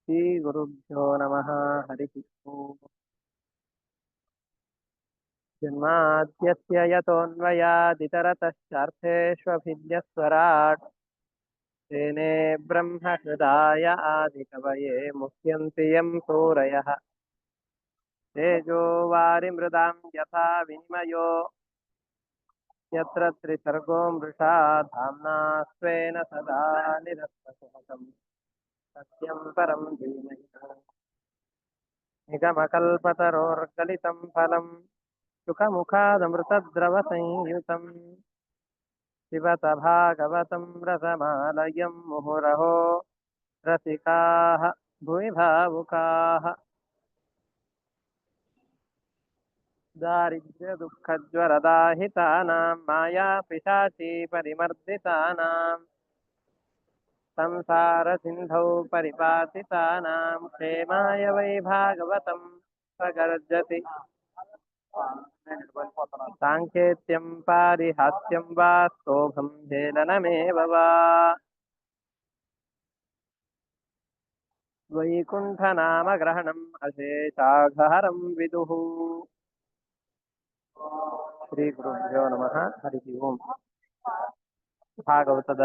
श्रीगुरुभ्यो नमः। हरिः ओम्। जन्माद्यस्य यतोऽन्वयादितरतश्चार्थेष्वभिज्ञस्वराट् तेने ब्रह्महृदाय आदिकवये मुह्यन्ति यं सूरयः। तेजो वारिमृदां यथा विनिमयो यत्र त्रिसर्गो मृषा धाम्ना स्वेन सदा निरस्तकुहकम् सत्यं परं धीमहि। निगमकल्पतरोर्गलितं फलम् सुखमुखादमृतद्रवसंयुतम् पिबत भागवतं रसमालयं मुहुरहो रसिकाः भुवि भावुकाः। दारिद्र्यदुःखज्वरदाहितानां मायापिशाची परिमर्दितानां संसारसिन्धौ परिपातितानां क्षेमाय वै भागवतं प्रगर्जति। साङ्केत्यं पारिहास्यं वा स्तोभं हेलनमेव वा वैकुण्ठनामग्रहणम् अशेषाघहरं विदुः। ಶ್ರೀಗುರುಭ್ಯೋ ನಮಃ. ಹರಿ ಓಂ. ಭಾಗವತದ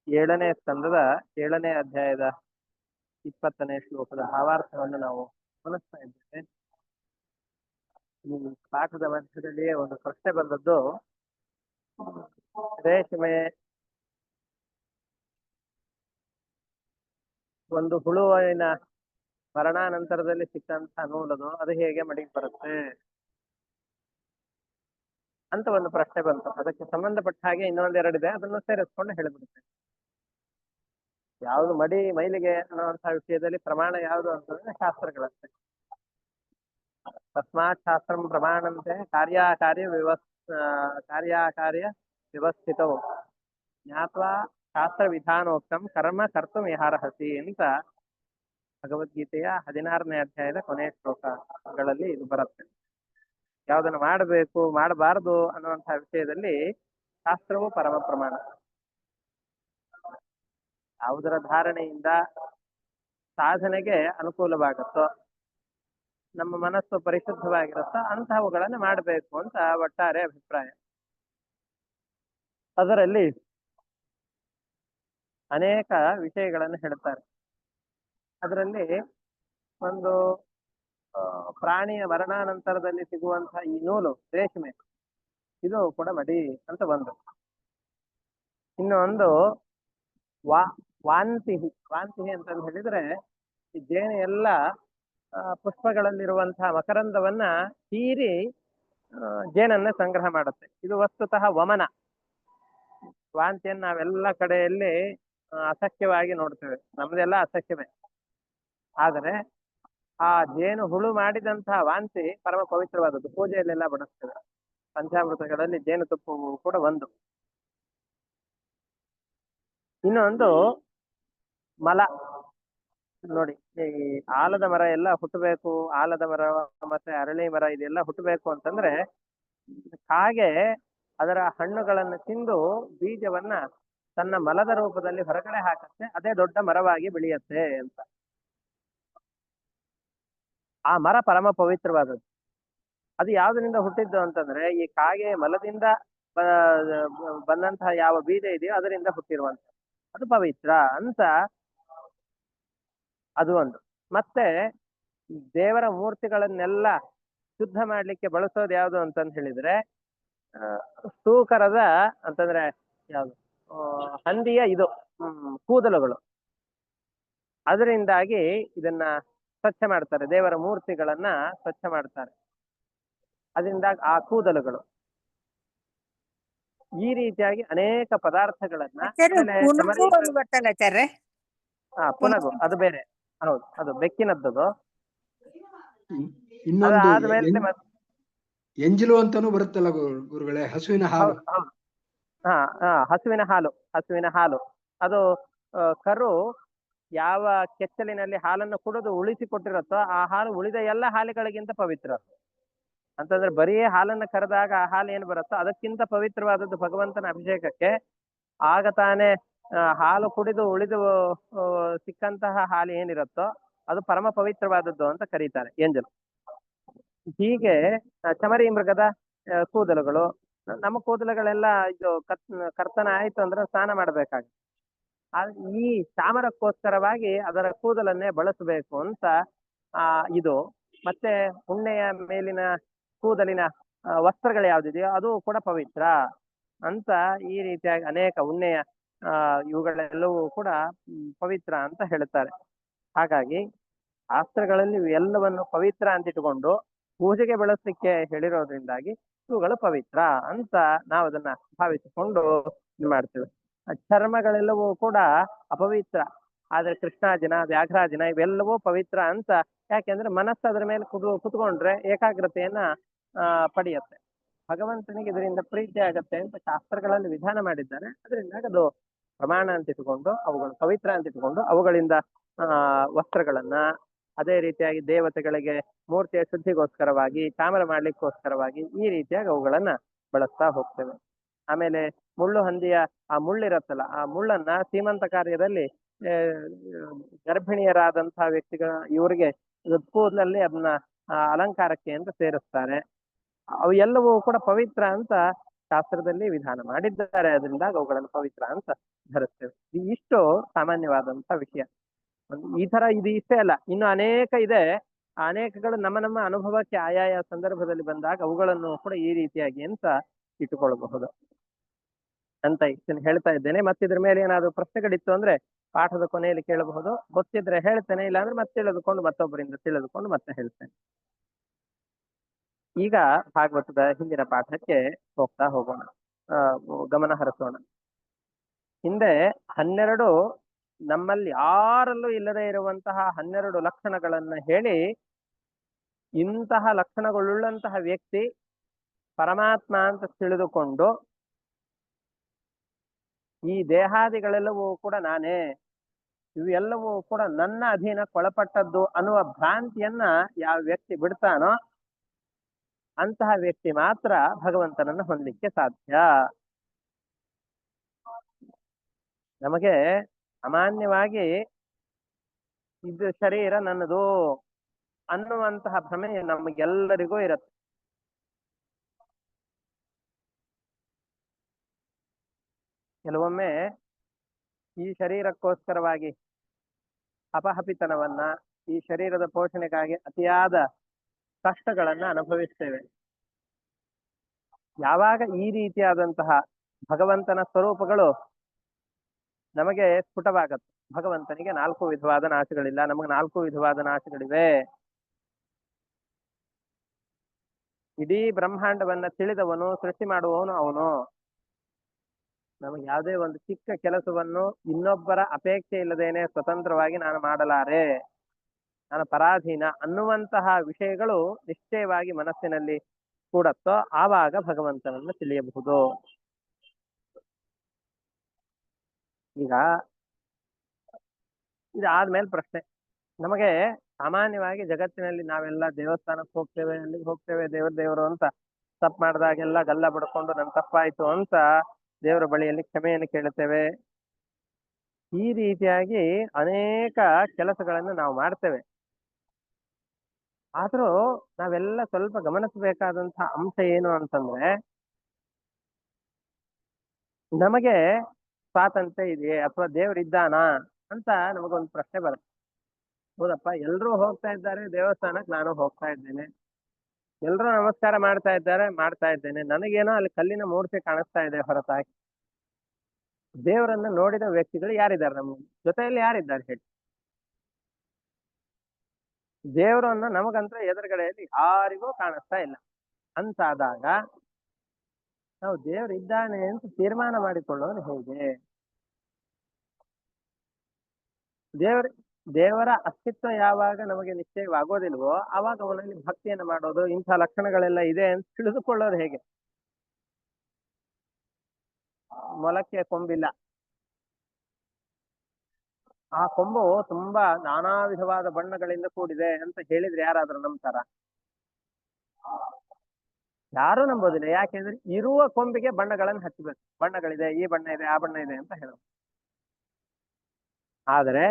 7ನೇ ಸ್ಕಂದದ 7ನೇ ಅಧ್ಯಾಯದ 20ನೇ ಶ್ಲೋಕದ ಭಾವಾರ್ಥವನ್ನು ನಾವು ಗಮನಿಸ್ತಾ ಇದ್ದೇವೆ. ಈ ಪಾಠದ ಮಧ್ಯದಲ್ಲಿಯೇ ಒಂದು ಪ್ರಶ್ನೆ ಬಂದದ್ದು, ರೇಷ್ಮೆ ಒಂದು ಹುಳುವಿನ ಮರಣಾನಂತರದಲ್ಲಿ ಸಿಕ್ಕಂತಹ ನೂಲದು ಅದು ಹೇಗೆ ಮಡಿಗೆ ಬರುತ್ತೆ ಅಂತ ಒಂದು ಪ್ರಶ್ನೆ ಬಂತು. ಅದಕ್ಕೆ ಸಂಬಂಧಪಟ್ಟ ಹಾಗೆ ಇನ್ನೊಂದೆರಡಿದೆ, ಅದನ್ನು ಸೇರಿಸ್ಕೊಂಡು ಹೇಳಿಬಿಡುತ್ತೆ. ಯಾವುದು ಮಡಿ ಮೈಲಿಗೆ ಅನ್ನುವಂತಹ ವಿಷಯದಲ್ಲಿ ಪ್ರಮಾಣ ಯಾವುದು ಅಂತಂದ್ರೆ ಶಾಸ್ತ್ರಗಳಷ್ಟೇ. ತಸ್ಮಾತ್ ಶಾಸ್ತ್ರಂ ಪ್ರಮಾಣಂತೆ ಕಾರ್ಯಾಕಾರ್ಯ ವ್ಯವಸ್ಥಿತವು ಜ್ಞಾತ್ವಾ ಶಾಸ್ತ್ರ ವಿಧಾನೋಕ್ತಂ ಕರ್ಮ ಕರ್ತುಂ ಯಹಾರ್ಹಸಿ ಅಂತ ಭಗವದ್ಗೀತೆಯ 16ನೇ ಅಧ್ಯಾಯದ ಕೊನೆಯ ಶ್ಲೋಕಗಳಲ್ಲಿ ಇದು ಬರುತ್ತೆ. ಯಾವುದನ್ನು ಮಾಡಬೇಕು ಮಾಡಬಾರದು ಅನ್ನುವಂತಹ ವಿಷಯದಲ್ಲಿ ಶಾಸ್ತ್ರವು ಪರಮ ಪ್ರಮಾಣ. ಯಾವುದರ ಧಾರಣೆಯಿಂದ ಸಾಧನೆಗೆ ಅನುಕೂಲವಾಗುತ್ತೋ, ನಮ್ಮ ಮನಸ್ಸು ಪರಿಶುದ್ಧವಾಗಿರುತ್ತೋ ಅಂತಹವುಗಳನ್ನು ಮಾಡಬೇಕು ಅಂತ ಒಟ್ಟಾರೆ ಅಭಿಪ್ರಾಯ. ಅದರಲ್ಲಿ ಅನೇಕ ವಿಷಯಗಳನ್ನು ಹೇಳ್ತಾರೆ. ಅದರಲ್ಲಿ ಒಂದು ಪ್ರಾಣಿಯ ಮರಣಾನಂತರದಲ್ಲಿ ಸಿಗುವಂತಹ ಈ ನೂಲು ರೇಷ್ಮೆ, ಇದು ಕೂಡ ಮಡಿ ಅಂತ ಒಂದು. ಇನ್ನೊಂದು ವಾಂತಿ ಅಂತಂದು ಹೇಳಿದ್ರೆ, ಈ ಜೇನು ಎಲ್ಲ ಪುಷ್ಪಗಳಲ್ಲಿರುವಂತಹ ಮಕರಂದವನ್ನ ಹೀರಿ ಜೇನನ್ನ ಸಂಗ್ರಹ ಮಾಡುತ್ತೆ. ಇದು ವಸ್ತುತಃ ವಮನ. ವಾಂತಿಯನ್ನು ನಾವೆಲ್ಲ ಕಡೆಯಲ್ಲಿ ಅಸಖ್ಯವಾಗಿ ನೋಡ್ತೇವೆ, ನಮ್ದೆಲ್ಲ ಅಸಖ್ಯವೇ. ಆದರೆ ಆ ಜೇನು ಹುಳು ಮಾಡಿದಂತಹ ವಾಂತಿ ಪರಮ ಪವಿತ್ರವಾದದ್ದು, ಪೂಜೆಯಲ್ಲೆಲ್ಲ ಬಳಸ್ತೇವೆ. ಪಂಚಾಮೃತಗಳಲ್ಲಿ ಜೇನುತುಪ್ಪವು ಕೂಡ ಒಂದು. ಇನ್ನೊಂದು ಮಲ. ನೋಡಿ, ಈ ಆಲದ ಮರ ಎಲ್ಲ ಹುಟ್ಟಬೇಕು, ಆಲದ ಮರ ಮತ್ತೆ ಅರಳಿ ಮರ ಇದೆಲ್ಲ ಹುಟ್ಟಬೇಕು ಅಂತಂದ್ರೆ ಕಾಗೆ ಅದರ ಹಣ್ಣುಗಳನ್ನು ತಿಂದು ಬೀಜವನ್ನ ತನ್ನ ಮಲದ ರೂಪದಲ್ಲಿ ಹೊರಗಡೆ ಹಾಕತ್ತೆ, ಅದೇ ದೊಡ್ಡ ಮರವಾಗಿ ಬೆಳೆಯತ್ತೆ ಅಂತ. ಆ ಮರ ಪರಮ ಪವಿತ್ರವಾದದ್ದು. ಅದು ಯಾವುದರಿಂದ ಹುಟ್ಟಿದ್ದು ಅಂತಂದ್ರೆ ಈ ಕಾಗೆ ಮಲದಿಂದ ಬಂದಂತಹ ಯಾವ ಬೀಜ ಇದೆಯೋ ಅದರಿಂದ ಹುಟ್ಟಿರುವಂತ, ಅದು ಪವಿತ್ರ ಅಂತ ಅದು ಒಂದು. ಮತ್ತೆ ದೇವರ ಮೂರ್ತಿಗಳನ್ನೆಲ್ಲ ಶುದ್ಧ ಮಾಡ್ಲಿಕ್ಕೆ ಬಳಸೋದು ಯಾವುದು ಅಂತಂದು ಹೇಳಿದ್ರೆ ಸ್ತೂಕರದ ಅಂತಂದ್ರೆ ಯಾವುದು, ಹಂದಿಯ ಇದು ಕೂದಲುಗಳು. ಅದರಿಂದಾಗಿ ಇದನ್ನ ಸ್ವಚ್ಛ ಮಾಡ್ತಾರೆ, ದೇವರ ಮೂರ್ತಿಗಳನ್ನ ಸ್ವಚ್ಛ ಮಾಡ್ತಾರೆ. ಅದರಿಂದ ಆ ಕೂದಲುಗಳು, ಈ ರೀತಿಯಾಗಿ ಅನೇಕ ಪದಾರ್ಥಗಳನ್ನ ಪುನಗು ಅದು ಬೇರೆ. ಹೌದು, ಅದು ಬೆಕ್ಕಿನದ್ದು. ಇನ್ನೊಂದು ಎಂಜಲು ಅಂತಾನು ಬರುತ್ತಲ್ಲ ಗುರುಗಳೇ, ಹಸುವಿನ ಹಾಲು. ಹಸುವಿನ ಹಾಲು ಅದು ಕರು ಯಾವ ಕೆಚ್ಚಲಿನಲ್ಲಿ ಹಾಲನ್ನು ಕುಡಿದು ಉಳಿಸಿಕೊಟ್ಟಿರುತ್ತೋ ಆ ಹಾಲು ಉಳಿದ ಎಲ್ಲ ಹಾಲುಗಳಿಗಿಂತ ಪವಿತ್ರ ಅಂತಂದ್ರೆ, ಬರೀ ಹಾಲನ್ನು ಕರೆದಾಗ ಆ ಹಾಲು ಏನು ಬರುತ್ತೋ ಅದಕ್ಕಿಂತ ಪವಿತ್ರವಾದದ್ದು ಭಗವಂತನ ಅಭಿಷೇಕಕ್ಕೆ. ಆಗ ತಾನೇ ಹಾಲು ಕುಡಿದು ಉಳಿದು ಸಿಕ್ಕಂತಹ ಹಾಲು ಏನಿರುತ್ತೋ ಅದು ಪರಮ ಪವಿತ್ರವಾದದ್ದು ಅಂತ ಕರೀತಾರೆ ಎಂಜಲು. ಹೀಗೆ ಚಮರಿ ಮೃಗದ ಕೂದಲುಗಳು, ನಮ್ಮ ಕೂದಲುಗಳೆಲ್ಲ ಇದು ಕರ್ತನ ಆಯ್ತು ಅಂದ್ರೆ ಸ್ನಾನ ಮಾಡಬೇಕಾಗುತ್ತೆ. ಈ ಚಾಮರಕ್ಕೋಸ್ಕರವಾಗಿ ಅದರ ಕೂದಲನ್ನೇ ಬಳಸಬೇಕು ಅಂತ ಇದು. ಮತ್ತೆ ಉಣ್ಣೆಯ ಮೇಲಿನ ಕೂದಲಿನ ವಸ್ತ್ರಗಳು ಯಾವ್ದಿದೆಯೋ ಅದು ಕೂಡ ಪವಿತ್ರ ಅಂತ ಈ ರೀತಿಯಾಗಿ ಅನೇಕ ಉಣ್ಣೆಯ ಇವುಗಳೆಲ್ಲವೂ ಕೂಡ ಪವಿತ್ರ ಅಂತ ಹೇಳ್ತಾರೆ. ಹಾಗಾಗಿ ಶಾಸ್ತ್ರಗಳಲ್ಲಿ ಎಲ್ಲವನ್ನು ಪವಿತ್ರ ಅಂತ ಇಟ್ಟುಕೊಂಡು ಪೂಜೆಗೆ ಬಳಸಲಿಕ್ಕೆ ಹೇಳಿರೋದ್ರಿಂದಾಗಿ ಇವುಗಳು ಪವಿತ್ರ ಅಂತ ನಾವು ಅದನ್ನ ಭಾವಿಸಿಕೊಂಡು ಮಾಡ್ತೇವೆ. ಚರ್ಮಗಳೆಲ್ಲವೂ ಕೂಡ ಅಪವಿತ್ರ, ಆದ್ರೆ ಕೃಷ್ಣಾಜಿನ ವ್ಯಾಘ್ರಾಜಿನ ಇವೆಲ್ಲವೂ ಪವಿತ್ರ ಅಂತ. ಯಾಕೆಂದ್ರೆ ಮನಸ್ಸು ಅದರ ಮೇಲೆ ಕುತ್ಕೊಂಡ್ರೆ ಏಕಾಗ್ರತೆಯನ್ನ ಪಡೆಯುತ್ತೆ. ಭಗವಂತನಿಗೆ ಇದರಿಂದ ಪ್ರೀತಿ ಆಗತ್ತೆ ಅಂತ ಶಾಸ್ತ್ರಗಳಲ್ಲಿ ವಿಧಾನ ಮಾಡಿದ್ದಾರೆ. ಅದರಿಂದ ಅದು ಪ್ರಮಾಣ ಅಂತ ಇಟ್ಟುಕೊಂಡು ಅವುಗಳು ಪವಿತ್ರ ಅಂತ ಇಟ್ಟುಕೊಂಡು ಅವುಗಳಿಂದ ವಸ್ತ್ರಗಳನ್ನ, ಅದೇ ರೀತಿಯಾಗಿ ದೇವತೆಗಳಿಗೆ ಮೂರ್ತಿಯ ಶುದ್ಧಿಗೋಸ್ಕರವಾಗಿ, ಚಾಮರ ಮಾಡ್ಲಿಕ್ಕೋಸ್ಕರವಾಗಿ ಈ ರೀತಿಯಾಗಿ ಅವುಗಳನ್ನ ಬಳಸ್ತಾ ಹೋಗ್ತೇವೆ. ಆಮೇಲೆ ಮುಳ್ಳು ಹಂದಿಯ ಆ ಮುಳ್ಳಿರತ್ತಲ್ಲ, ಆ ಮುಳ್ಳನ್ನ ಸೀಮಂತ ಕಾರ್ಯದಲ್ಲಿ ಗರ್ಭಿಣಿಯರಾದಂತಹ ವ್ಯಕ್ತಿಗಳ ಇವರಿಗೆ ಕೂದಲಲ್ಲಿ ಅದನ್ನ ಅಲಂಕಾರಕ್ಕೆ ಅಂತ ಸೇರಿಸ್ತಾರೆ. ಅವು ಎಲ್ಲವೂ ಕೂಡ ಪವಿತ್ರ ಅಂತ ಶಾಸ್ತ್ರದಲ್ಲಿ ವಿಧಾನ ಮಾಡಿದ್ದಾರೆ. ಅದರಿಂದ ಅವುಗಳನ್ನು ಪವಿತ್ರ ಅಂತ ಧರಿಸ್ತೇವೆ. ಇಷ್ಟು ಸಾಮಾನ್ಯವಾದಂತ ವಿಷಯ. ಈ ತರ ಇದು ಇಷ್ಟೇ ಅಲ್ಲ, ಇನ್ನು ಅನೇಕ ಇದೆ. ಅನೇಕಗಳು ನಮ್ಮ ನಮ್ಮ ಅನುಭವಕ್ಕೆ ಆಯಾಯ ಸಂದರ್ಭದಲ್ಲಿ ಬಂದಾಗ ಅವುಗಳನ್ನು ಕೂಡ ಈ ರೀತಿಯಾಗಿ ಅಂತ ಇಟ್ಟುಕೊಳ್ಳಬಹುದು ಅಂತ ಇಷ್ಟನ್ನು ಹೇಳ್ತಾ ಇದ್ದೇನೆ. ಮತ್ತಿದ್ರ ಮೇಲೆ ಏನಾದ್ರು ಪ್ರಶ್ನೆಗಳಿತ್ತು ಅಂದ್ರೆ ಪಾಠದ ಕೊನೆಯಲ್ಲಿ ಕೇಳಬಹುದು. ಗೊತ್ತಿದ್ರೆ ಹೇಳ್ತೇನೆ, ಇಲ್ಲಾಂದ್ರೆ ಮತ್ತೆ ತಿಳಿದುಕೊಂಡು ಮತ್ತೊಬ್ಬರಿಂದ ತಿಳಿದುಕೊಂಡು ಮತ್ತೆ ಹೇಳ್ತೇನೆ. ಈಗ ಭಾಗವತದ ಹಿಂದಿನ ಪಾಠಕ್ಕೆ ಹೋಗ್ತಾ ಹೋಗೋಣ, ಗಮನ ಹರಿಸೋಣ. ಹಿಂದೆ 12 ನಮ್ಮಲ್ಲಿ ಯಾರಲ್ಲೂ ಇಲ್ಲದೆ ಇರುವಂತಹ 12 ಲಕ್ಷಣಗಳನ್ನ ಹೇಳಿ, ಇಂತಹ ಲಕ್ಷಣಗಳುಳ್ಳಂತಹ ವ್ಯಕ್ತಿ ಪರಮಾತ್ಮ ಅಂತ ತಿಳಿದುಕೊಂಡು ಈ ದೇಹಾದಿಗಳೆಲ್ಲವೂ ಕೂಡ ನಾನೇ, ಇವೆಲ್ಲವೂ ಕೂಡ ನನ್ನ ಅಧೀನಕ್ಕೊಳಪಟ್ಟದ್ದು ಅನ್ನುವ ಭ್ರಾಂತಿಯನ್ನ ಯಾವ ವ್ಯಕ್ತಿ ಬಿಡ್ತಾನೋ ಅಂತಹ ವ್ಯಕ್ತಿ ಮಾತ್ರ ಭಗವಂತನನ್ನು ಹೊಂದಲಿಕ್ಕೆ ಸಾಧ್ಯ. ನಮಗೆ ಸಾಮಾನ್ಯವಾಗಿ ಇದು ಶರೀರ ನನ್ನದು ಅನ್ನುವಂತಹ ಭ್ರಮೆ ನಮಗೆಲ್ಲರಿಗೂ ಇರುತ್ತೆ. ಕೆಲವೊಮ್ಮೆ ಈ ಶರೀರಕ್ಕೋಸ್ಕರವಾಗಿ ಅಪಹಪಿತನವನ್ನ, ಈ ಶರೀರದ ಪೋಷಣೆಗಾಗಿ ಅತಿಯಾದ ಕಷ್ಟಗಳನ್ನ ಅನುಭವಿಸ್ತೇವೆ. ಯಾವಾಗ ಈ ರೀತಿಯಾದಂತಹ ಭಗವಂತನ ಸ್ವರೂಪಗಳು ನಮಗೆ ಸ್ಫುಟವಾಗತ್ತೆ, ಭಗವಂತನಿಗೆ 4 ವಿಧವಾದ ನಾಶಗಳಿಲ್ಲ, ನಮಗೆ 4 ವಿಧವಾದ ನಾಶಗಳಿವೆ. ಇಡೀ ಬ್ರಹ್ಮಾಂಡವನ್ನ ತಿಳಿದವನು, ಸೃಷ್ಟಿ ಮಾಡುವವನು ಅವನು. ನಮಗೆ ಯಾವುದೇ ಒಂದು ಚಿಕ್ಕ ಕೆಲಸವನ್ನು ಇನ್ನೊಬ್ಬರ ಅಪೇಕ್ಷೆ ಇಲ್ಲದೇನೆ ಸ್ವತಂತ್ರವಾಗಿ ನಾನು ಮಾಡಲಾರೆ, ನಾನು ಪರಾಧೀನ ಅನ್ನುವಂತಹ ವಿಷಯಗಳು ನಿಶ್ಚಯವಾಗಿ ಮನಸ್ಸಿನಲ್ಲಿ ಕೂಡತ್ತೋ ಆವಾಗ ಭಗವಂತನನ್ನು ತಿಳಿಯಬಹುದು. ಈಗ ಇದಾದ್ಮೇಲೆ ಪ್ರಶ್ನೆ, ನಮಗೆ ಸಾಮಾನ್ಯವಾಗಿ ಜಗತ್ತಿನಲ್ಲಿ ನಾವೆಲ್ಲ ದೇವಸ್ಥಾನಕ್ಕೆ ಹೋಗ್ತೇವೆ, ಅಲ್ಲಿಗೆ ಹೋಗ್ತೇವೆ, ದೇವರು ಅಂತ ತಪ್ಪು ಮಾಡಿದಾಗೆಲ್ಲ ಗಲ್ಲ ಬಡ್ಕೊಂಡು ನನ್ ತಪ್ಪಾಯ್ತು ಅಂತ ದೇವರ ಬಳಿಯಲ್ಲಿ ಕ್ಷಮೆಯನ್ನು ಕೇಳುತ್ತೇವೆ. ಈ ರೀತಿಯಾಗಿ ಅನೇಕ ಕೆಲಸಗಳನ್ನು ನಾವು ಮಾಡ್ತೇವೆ. ಆದ್ರೂ ನಾವೆಲ್ಲ ಸ್ವಲ್ಪ ಗಮನಿಸಬೇಕಾದಂತಹ ಅಂಶ ಏನು ಅಂತಂದ್ರೆ, ನಮಗೆ ಸ್ವಾತಂತ್ರ್ಯ ಇದೆಯೇ ಅಥವಾ ದೇವರಿದ್ದಾನ ಅಂತ ನಮಗೊಂದು ಪ್ರಶ್ನೆ ಬರುತ್ತೆ. ಹೌದಪ್ಪ, ಎಲ್ರೂ ಹೋಗ್ತಾ ಇದ್ದಾರೆ ದೇವಸ್ಥಾನಕ್ಕೆ, ನಾನು ಹೋಗ್ತಾ ಇದ್ದೇನೆ, ಎಲ್ರೂ ನಮಸ್ಕಾರ ಮಾಡ್ತಾ ಇದ್ದೇನೆ, ನನಗೇನೋ ಅಲ್ಲಿ ಕಲ್ಲಿನ ಮೂರ್ತಿ ಕಾಣಿಸ್ತಾ ಇದೆ ಹೊರತಾಗಿ ದೇವರನ್ನ ನೋಡಿದ ವ್ಯಕ್ತಿಗಳು ಯಾರಿದ್ದಾರೆ? ನಮ್ಮ ಜೊತೆಯಲ್ಲಿ ಯಾರಿದ್ದಾರೆ ಹೇಳಿ? ದೇವರನ್ನ ನಮಗಂತ್ರ ಎದುರುಗಡೆಯಲ್ಲಿ ಯಾರಿಗೂ ಕಾಣಿಸ್ತಾ ಇಲ್ಲ. ಅಂತಾದಾಗ ನಾವು ದೇವರಿದ್ದಾನೆ ಅಂತ ತೀರ್ಮಾನ ಮಾಡಿಕೊಳ್ಳೋದು ಹೇಗೆ? ದೇವರ ಅಸ್ತಿತ್ವ ಯಾವಾಗ ನಮಗೆ ನಿಶ್ಚಯವಾಗೋದಿಲ್ವೋ ಆವಾಗ ಅವನಲ್ಲಿ ಭಕ್ತಿಯನ್ನು ಮಾಡೋದು, ಇಂಥ ಲಕ್ಷಣಗಳೆಲ್ಲ ಇದೆ ಅಂತ ತಿಳಿದುಕೊಳ್ಳೋದು ಹೇಗೆ? ಮೊಲಕ್ಕೆ ಕೊಂಬಿಲ್ಲ, ಆ ಕೊಂಬು ತುಂಬಾ ನಾನಾ ವಿಧವಾದ ಬಣ್ಣಗಳಿಂದ ಕೂಡಿದೆ ಅಂತ ಹೇಳಿದ್ರೆ ಯಾರಾದ್ರೂ ನಂಬ್ತಾರ? ಯಾರು ನಂಬೋದಿಲ್ಲ. ಯಾಕೆಂದ್ರೆ ಇರುವ ಕೊಂಬಿಗೆ ಬಣ್ಣಗಳನ್ನು ಹಚ್ಚಬೇಕು, ಬಣ್ಣಗಳಿದೆ, ಈ ಬಣ್ಣ ಇದೆ, ಆ ಬಣ್ಣ ಇದೆ ಅಂತ ಹೇಳೋದು. ಆದರೆ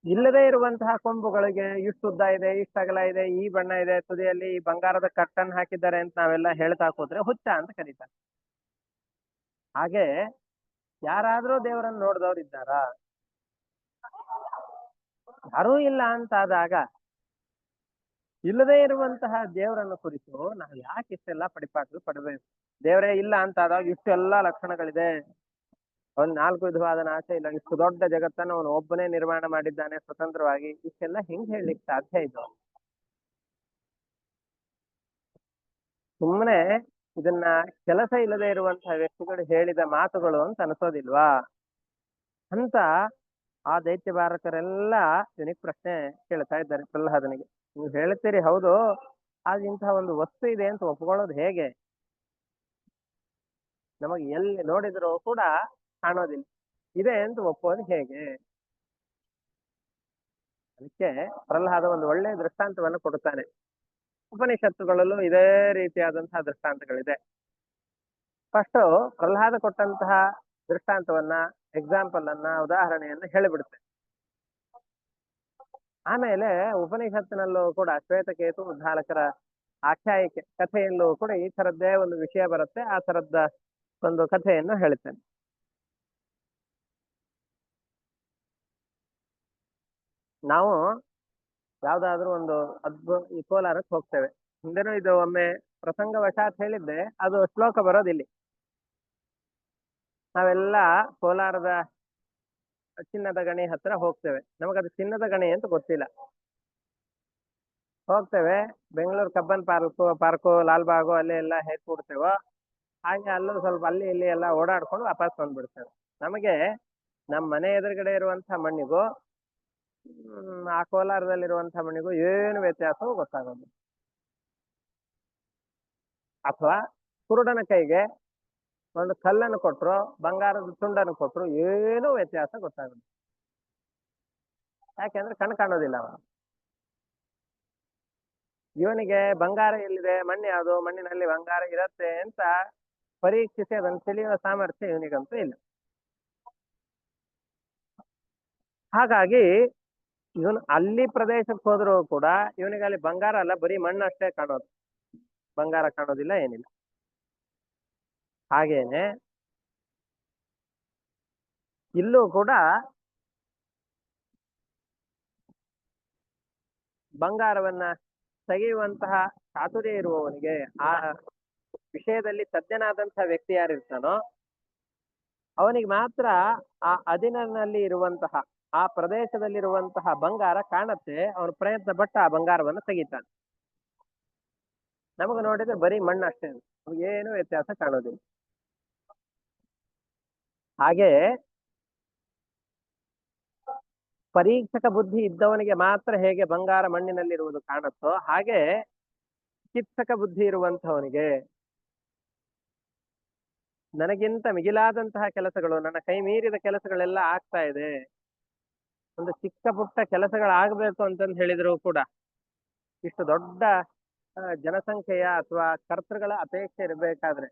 ಇಲ್ಲದೆ ಇರುವಂತಹ ಕೊಂಬುಗಳಿಗೆ ಇಷ್ಟು ಉದ್ದ ಇದೆ, ಇಷ್ಟು ಅಗಲ ಇದೆ, ಈ ಬಣ್ಣ ಇದೆ, ತುದಿಯಲ್ಲಿ ಈ ಬಂಗಾರದ ಕಟ್ಟನ್ನು ಹಾಕಿದ್ದಾರೆ ಅಂತ ನಾವೆಲ್ಲ ಹೇಳ್ತಾ ಕೂತ್ರೆ ಹುಚ್ಚ ಅಂತ ಕರೀತಾರೆ. ಹಾಗೆ ಯಾರಾದ್ರೂ ದೇವರನ್ನು ನೋಡಿದವ್ರು ಇದ್ದಾರಾ? ಯಾರೂ ಇಲ್ಲ ಅಂತಾದಾಗ ಇಲ್ಲದೆ ಇರುವಂತಹ ದೇವರನ್ನು ಕುರಿತು ನಾವು ಯಾಕೆ ಇಷ್ಟೆಲ್ಲ ಪಡಿಪಾಟಲು ಪಡಬೇಕು? ದೇವರೇ ಇಲ್ಲ ಅಂತಾದಾಗ ಇಷ್ಟೆಲ್ಲ ಲಕ್ಷಣಗಳಿದೆ, ಒಂದ್ 4 ವಿಧವಾದ ನಾಶ ಇಲ್ಲ, ಇಷ್ಟು ದೊಡ್ಡ ಜಗತ್ತನ್ನು ಅವನು ಒಬ್ಬನೇ ನಿರ್ಮಾಣ ಮಾಡಿದ್ದಾನೆ ಸ್ವತಂತ್ರವಾಗಿ, ಇಷ್ಟೆಲ್ಲ ಹೆಂಗ್ ಹೇಳಲಿಕ್ಕೆ ಸಾಧ್ಯ ಇದು? ಸುಮ್ಮನೆ ಇದನ್ನ ಕೆಲಸ ಇಲ್ಲದೆ ಇರುವಂತಹ ವ್ಯಕ್ತಿಗಳು ಹೇಳಿದ ಮಾತುಗಳು ಅಂತ ಅನ್ಸೋದಿಲ್ವಾ ಅಂತ ಆ ದೈತ್ಯ ಬಾರಕರೆಲ್ಲ ಇವನಿಗೆ ಪ್ರಶ್ನೆ ಕೇಳ್ತಾ ಇದ್ದಾರೆ ಪ್ರಹ್ಲಾದನಿಗೆ. ನೀವು ಹೇಳ್ತೀರಿ ಹೌದು, ಆದ್ರೆ ಇಂತಹ ಒಂದು ವಸ್ತು ಇದೆ ಅಂತ ಒಪ್ಕೊಳ್ಳೋದು ಹೇಗೆ? ನಮಗೆ ಎಲ್ಲಿ ನೋಡಿದ್ರು ಕೂಡ ಕಾಣೋದಿಲ್ಲ, ಇದೆ ಅಂತ ಒಪ್ಪೋದು ಹೇಗೆ? ಅದಕ್ಕೆ ಪ್ರಹ್ಲಾದ ಒಂದು ಒಳ್ಳೆಯ ದೃಷ್ಟಾಂತವನ್ನು ಕೊಡುತ್ತಾನೆ. ಉಪನಿಷತ್ತುಗಳಲ್ಲೂ ಇದೇ ರೀತಿಯಾದಂತಹ ದೃಷ್ಟಾಂತಗಳಿದೆ. ಫಸ್ಟ್ ಪ್ರಹ್ಲಾದ ಕೊಟ್ಟಂತಹ ದೃಷ್ಟಾಂತವನ್ನ, ಎಕ್ಸಾಂಪಲ್ ಅನ್ನ, ಉದಾಹರಣೆಯನ್ನ ಹೇಳಿಬಿಡುತ್ತೆ. ಆಮೇಲೆ ಉಪನಿಷತ್ತಿನಲ್ಲೂ ಕೂಡ ಶ್ವೇತಕೇತು ಉದ್ಧಾಲಕರ ಆಖ್ಯಾಯಿಕೆ ಕಥೆಯಲ್ಲೂ ಕೂಡ ಈ ತರದ್ದೇ ಒಂದು ವಿಷಯ ಬರುತ್ತೆ. ಆ ತರದ್ದ ಒಂದು ಕಥೆಯನ್ನು ಹೇಳ್ತೇನೆ. ನಾವು ಯಾವ್ದಾದ್ರು ಒಂದು ಈ ಕೋಲಾರಕ್ಕೆ ಹೋಗ್ತೇವೆ. ಹಿಂದೆನೂ ಇದು ಒಮ್ಮೆ ಪ್ರಸಂಗವಶಾತ್ ಹೇಳಿದ್ದೆ, ಅದು ಶ್ಲೋಕ ಬರೋದಿಲ್ಲಿ. ನಾವೆಲ್ಲ ಕೋಲಾರದ ಚಿನ್ನದ ಗಣಿ ಹತ್ರ ಹೋಗ್ತೇವೆ. ನಮಗದು ಚಿನ್ನದ ಗಣಿ ಅಂತ ಗೊತ್ತಿಲ್ಲ. ಹೋಗ್ತೇವೆ, ಬೆಂಗಳೂರು ಕಬ್ಬನ್ ಪಾರ್ಕು ಲಾಲ್ಬಾಗು ಅಲ್ಲಿ ಎಲ್ಲ ಹೇಗೆ ಕೂಡ್ತೇವೋ ಹಾಗೆ ಅಲ್ಲೂ ಸ್ವಲ್ಪ ಅಲ್ಲಿ ಇಲ್ಲಿ ಎಲ್ಲ ಓಡಾಡ್ಕೊಂಡು ವಾಪಸ್ ಬಂದ್ಬಿಡ್ತೇವೆ. ನಮಗೆ ನಮ್ಮ ಮನೆ ಎದುರುಗಡೆ ಇರುವಂತಹ ಮಣ್ಣಿಗೂ ಆ ಕೋಲಾರದಲ್ಲಿರುವಂತಹ ಮಣ್ಣಿಗೂ ಏನು ವ್ಯತ್ಯಾಸವೂ ಗೊತ್ತಾಗೋದು. ಅಥವಾ ಕುರುಡನ ಕೈಗೆ ಒಂದು ಕಲ್ಲನ್ನು ಕೊಟ್ರು, ಬಂಗಾರದ ತುಂಡನ್ನು ಕೊಟ್ರು, ಏನೂ ವ್ಯತ್ಯಾಸ ಗೊತ್ತಾಗೋದು. ಯಾಕೆಂದ್ರೆ ಕಣ್ಣು ಕಾಣೋದಿಲ್ಲ ಅವನು. ಇವನಿಗೆ ಬಂಗಾರ ಎಲ್ಲಿದೆ, ಮಣ್ಣು ಯಾವುದು, ಮಣ್ಣಿನಲ್ಲಿ ಬಂಗಾರ ಇರತ್ತೆ ಅಂತ ಪರೀಕ್ಷಿಸಿ ಅದನ್ನು ತಿಳಿಯುವ ಸಾಮರ್ಥ್ಯ ಇವನಿಗಂತೂ ಇಲ್ಲ. ಹಾಗಾಗಿ ಇವನು ಅಲ್ಲಿ ಪ್ರದೇಶಕ್ಕೆ ಹೋದ್ರೂ ಕೂಡ ಇವನಿಗೆ ಅಲ್ಲಿ ಬಂಗಾರ ಅಲ್ಲ, ಬರೀ ಮಣ್ಣು ಅಷ್ಟೇ ಕಾಣೋದು, ಬಂಗಾರ ಕಾಣೋದಿಲ್ಲ, ಏನಿಲ್ಲ. ಹಾಗೇನೆ ಇಲ್ಲೂ ಕೂಡ ಬಂಗಾರವನ್ನ ತೆಗೆಯುವಂತಹ ಚಾತುರ್ಯ ಇರುವವನಿಗೆ, ಆ ವಿಷಯದಲ್ಲಿ ತಜ್ಞನಾದಂತಹ ವ್ಯಕ್ತಿ ಯಾರಿರ್ತಾನೋ ಅವನಿಗೆ ಮಾತ್ರ ಆ ಅದಿನಲ್ಲಿ ಇರುವಂತಹ, ಆ ಪ್ರದೇಶದಲ್ಲಿರುವಂತಹ ಬಂಗಾರ ಕಾಣತ್ತೆ. ಅವನು ಪ್ರಯತ್ನ ಪಟ್ಟ ಆ ಬಂಗಾರವನ್ನು ತೆಗಿತಾನೆ. ನಮಗೆ ನೋಡಿದ್ರೆ ಬರೀ ಮಣ್ಣು ಅಷ್ಟೇ, ಏನು ವ್ಯತ್ಯಾಸ ಕಾಣೋದಿಲ್ಲ. ಹಾಗೆ ಪರೀಕ್ಷಕ ಬುದ್ಧಿ ಇದ್ದವನಿಗೆ ಮಾತ್ರ ಹೇಗೆ ಬಂಗಾರ ಮಣ್ಣಿನಲ್ಲಿರುವುದು ಕಾಣುತ್ತೋ ಹಾಗೆ ಚಿಕಿತ್ಸಕ ಬುದ್ಧಿ ಇರುವಂತಹವನಿಗೆ ನನಗಿಂತ ಮಿಗಿಲಾದಂತಹ ಕೆಲಸಗಳು, ನನ್ನ ಕೈ ಮೀರಿದ ಕೆಲಸಗಳೆಲ್ಲ ಆಗ್ತಾ ಇದೆ, ಒಂದು ಚಿಕ್ಕ ಪುಟ್ಟ ಕೆಲಸಗಳಾಗಬೇಕು ಅಂತಂದು ಹೇಳಿದ್ರು ಕೂಡ ಇಷ್ಟು ದೊಡ್ಡ ಜನಸಂಖ್ಯೆಯ ಅಥವಾ ಕರ್ತೃಗಳ ಅಪೇಕ್ಷೆ ಇರಬೇಕಾದ್ರೆ